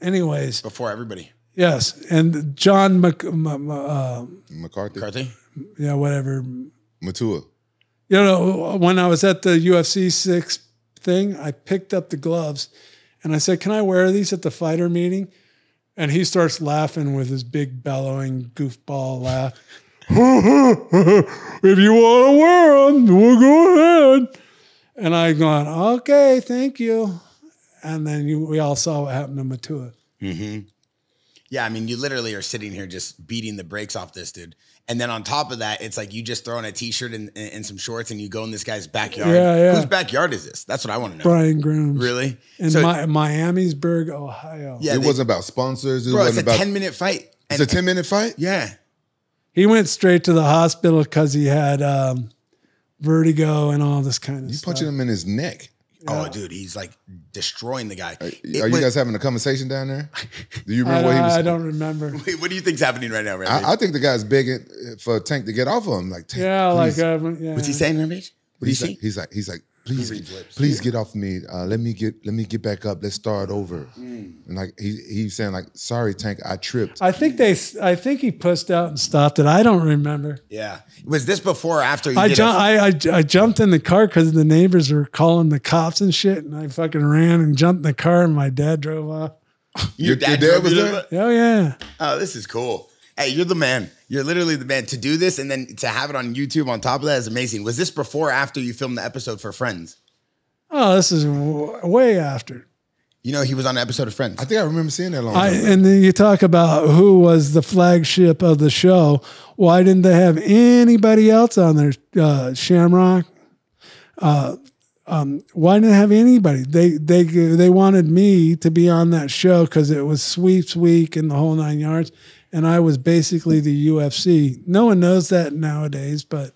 anyways, Before everybody. yes, and John McCarthy. yeah, whatever. Matua. You know, when I was at the UFC 6 thing, I picked up the gloves and I said, can I wear these at the fighter meeting? And he starts laughing with his big bellowing goofball laugh. If you want to wear them, we'll go ahead. And I going, okay, thank you. And then we all saw what happened to Matua. Mm-hmm. Yeah, I mean, you literally are sitting here just beating the brakes off this dude. And then on top of that, it's like you just throw on a T-shirt and some shorts and you go in this guy's backyard. Yeah. Whose backyard is this? That's what I want to know. Brian Grooms. Really? In So- Miamisburg, Ohio. Yeah, It wasn't about sponsors. It bro, it's wasn't a about. 10-minute fight. It's a 10-minute fight. Yeah. He went straight to the hospital because he had vertigo and all this kind of You stuff. punching him in his neck. Oh, dude, he's like destroying the guy. Are you guys having a conversation down there? Do you I remember what he was? don't remember. Wait, what do you think's happening right now, Rampage? I think the guy's begging for Tank to get off of him. Like, Tank, Yeah, please. yeah. What's he saying, Rampage? What do you see? He's like, please get off me. Let me get back up. Let's start over. And like he's saying like, sorry, Tank, I tripped. I think he pushed out and stopped it. I don't remember. Yeah. Was this before or after? I jumped in the car because the neighbors were calling the cops and shit, and I fucking ran and jumped in the car, and my dad drove off. Your dad was there? Oh yeah. Oh, this is cool. Hey, you're the man. You're literally the man. To do this and then to have it on YouTube on top of that is amazing. Was this before or after you filmed the episode for Friends? Oh, this is way after. You know, he was on an episode of Friends. I think I remember seeing that long time ago. And then you talk about who was the flagship of the show. Why didn't they have anybody else on there? Shamrock. Why didn't they have anybody? They wanted me to be on that show because it was sweeps week and the whole 9 yards. And I was basically the UFC. No one knows that nowadays, but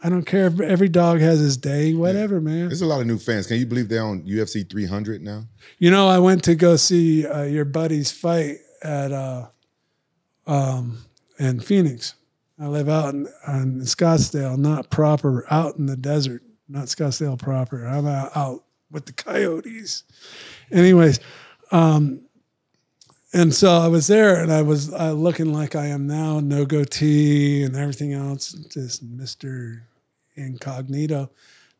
I don't care if every dog has his day, whatever, man. There's a lot of new fans. Can you believe they're on UFC 300 now? You know, I went to go see your buddy's fight at in Phoenix. I live out in Scottsdale, not proper, out in the desert, not Scottsdale proper. I'm out with the coyotes. Anyways, and so I was there, and I was looking like I am now, no goatee and everything else, just Mr. Incognito.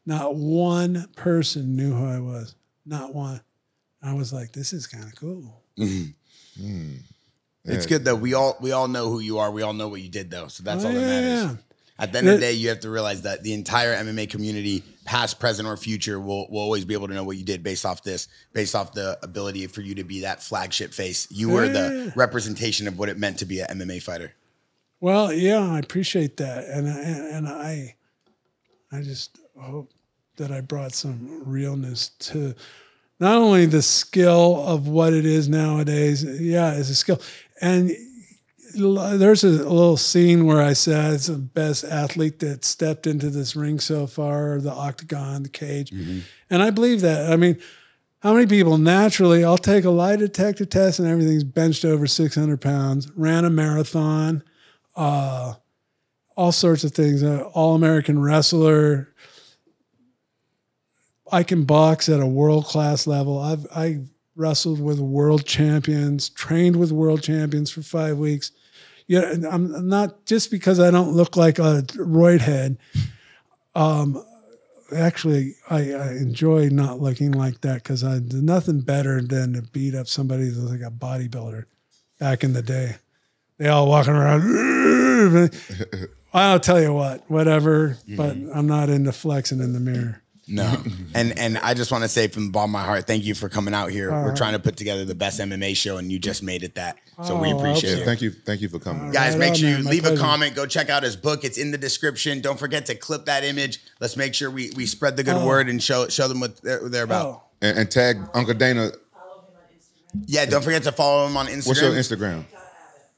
Not one person knew who I was. Not one. I was like, this is kind of cool. Mm-hmm. Mm. It's good though. We all know who you are. We all know what you did though. So that's all that matters. Yeah. At the end of the day, you have to realize that the entire MMA community, past, present, or future, will always be able to know what you did based off this, based off the ability for you to be that flagship face. You were the representation of what it meant to be an MMA fighter. Well, yeah, I appreciate that. And I just hope that I brought some realness to not only the skill of what it is nowadays. Yeah, it's a skill. And there's a little scene where I said it's the best athlete that stepped into this ring so far, the octagon, the cage. Mm-hmm. And I believe that. I mean, how many people naturally, I'll take a lie detector test and everything's benched over 600 pounds, ran a marathon, all sorts of things, all-American wrestler. I can box at a world-class level. I wrestled with world champions, trained with world champions for 5 weeks. Yeah, I'm not just because I don't look like a roid head. Actually, I enjoy not looking like that because there's nothing better than to beat up somebody that's like a bodybuilder back in the day. They all walking around. I'll tell you what, whatever, but I'm not into flexing in the mirror. No. And I just want to say from the bottom of my heart, thank you for coming out here. We're trying to put together the best MMA show, and you just made it that. So we appreciate it. Thank you for coming. Guys, make sure you leave a comment. Go check out his book. It's in the description. Don't forget to clip that image. Let's make sure we spread the good word and show them what they're about. And tag Uncle Dana. Yeah, don't forget to follow him on Instagram. What's your Instagram?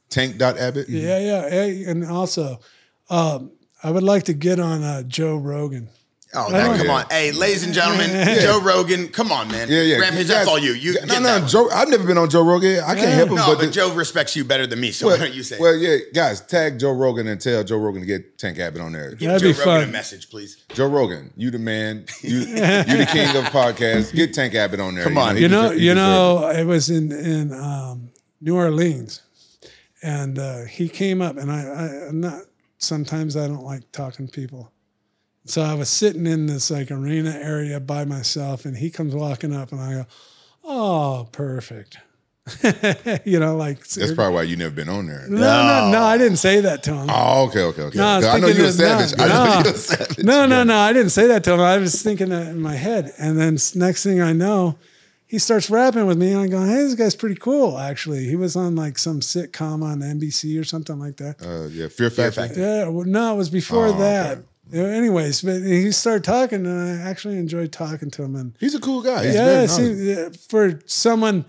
Tank.Abbott? Yeah. Hey, and also, I would like to get on Joe Rogan. Oh, come on. Hey, ladies and gentlemen, Joe Rogan, come on, man. Yeah. Rampage, that's all you. No, Joe, I've never been on Joe Rogan. I can't help him. No, but Joe respects you better than me, so why don't you say it? Well, yeah, guys, tag Joe Rogan and tell Joe Rogan to get Tank Abbott on there. Give Joe Rogan a message, please. Joe Rogan, you the man. You the king of podcasts. Get Tank Abbott on there. Come on. You know, it was in New Orleans, and he came up, and I'm not, sometimes I don't like talking to people. So I was sitting in this like arena area by myself, and he comes walking up, and I go, "Oh, perfect." You know, like that's probably why you never been on there. No, I didn't say that to him. Oh, okay. No, I know you're a savage. No, I didn't say that to him. I was thinking that in my head, and then next thing I know, he starts rapping with me, and I go, "Hey, this guy's pretty cool." Actually, he was on like some sitcom on NBC or something like that. Fear Factor. Yeah, well, no, it was before that. Okay. Anyways, but he started talking, and I actually enjoyed talking to him. And he's a cool guy. He's for someone,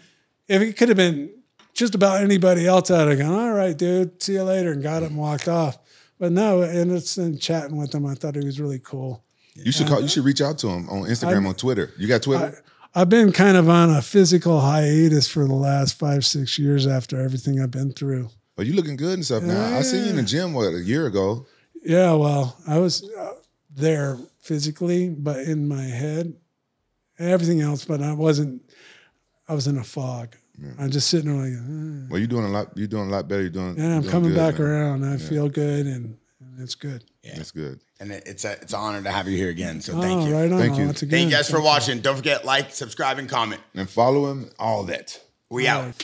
if he could have been just about anybody else, I'd have gone, "All right, dude, see you later," and got up and walked off. But no, and it's chatting with him. I thought he was really cool. You should You should reach out to him on Instagram, on Twitter. You got Twitter? I've been kind of on a physical hiatus for the last 5-6 years after everything I've been through. But you looking good and stuff now. I seen you in the gym a year ago. Yeah, well, I was there physically, but in my head, everything else. But I was in a fog. Yeah. I'm just sitting there like, Well, you're doing a lot better. I'm coming back around. I feel good, and it's good. Yeah. That's good. And it's an honor to have you here again. So thank you. Right on. Thank you. Thank you guys for watching. Don't forget, like, subscribe, and comment. And follow him, all that. We out.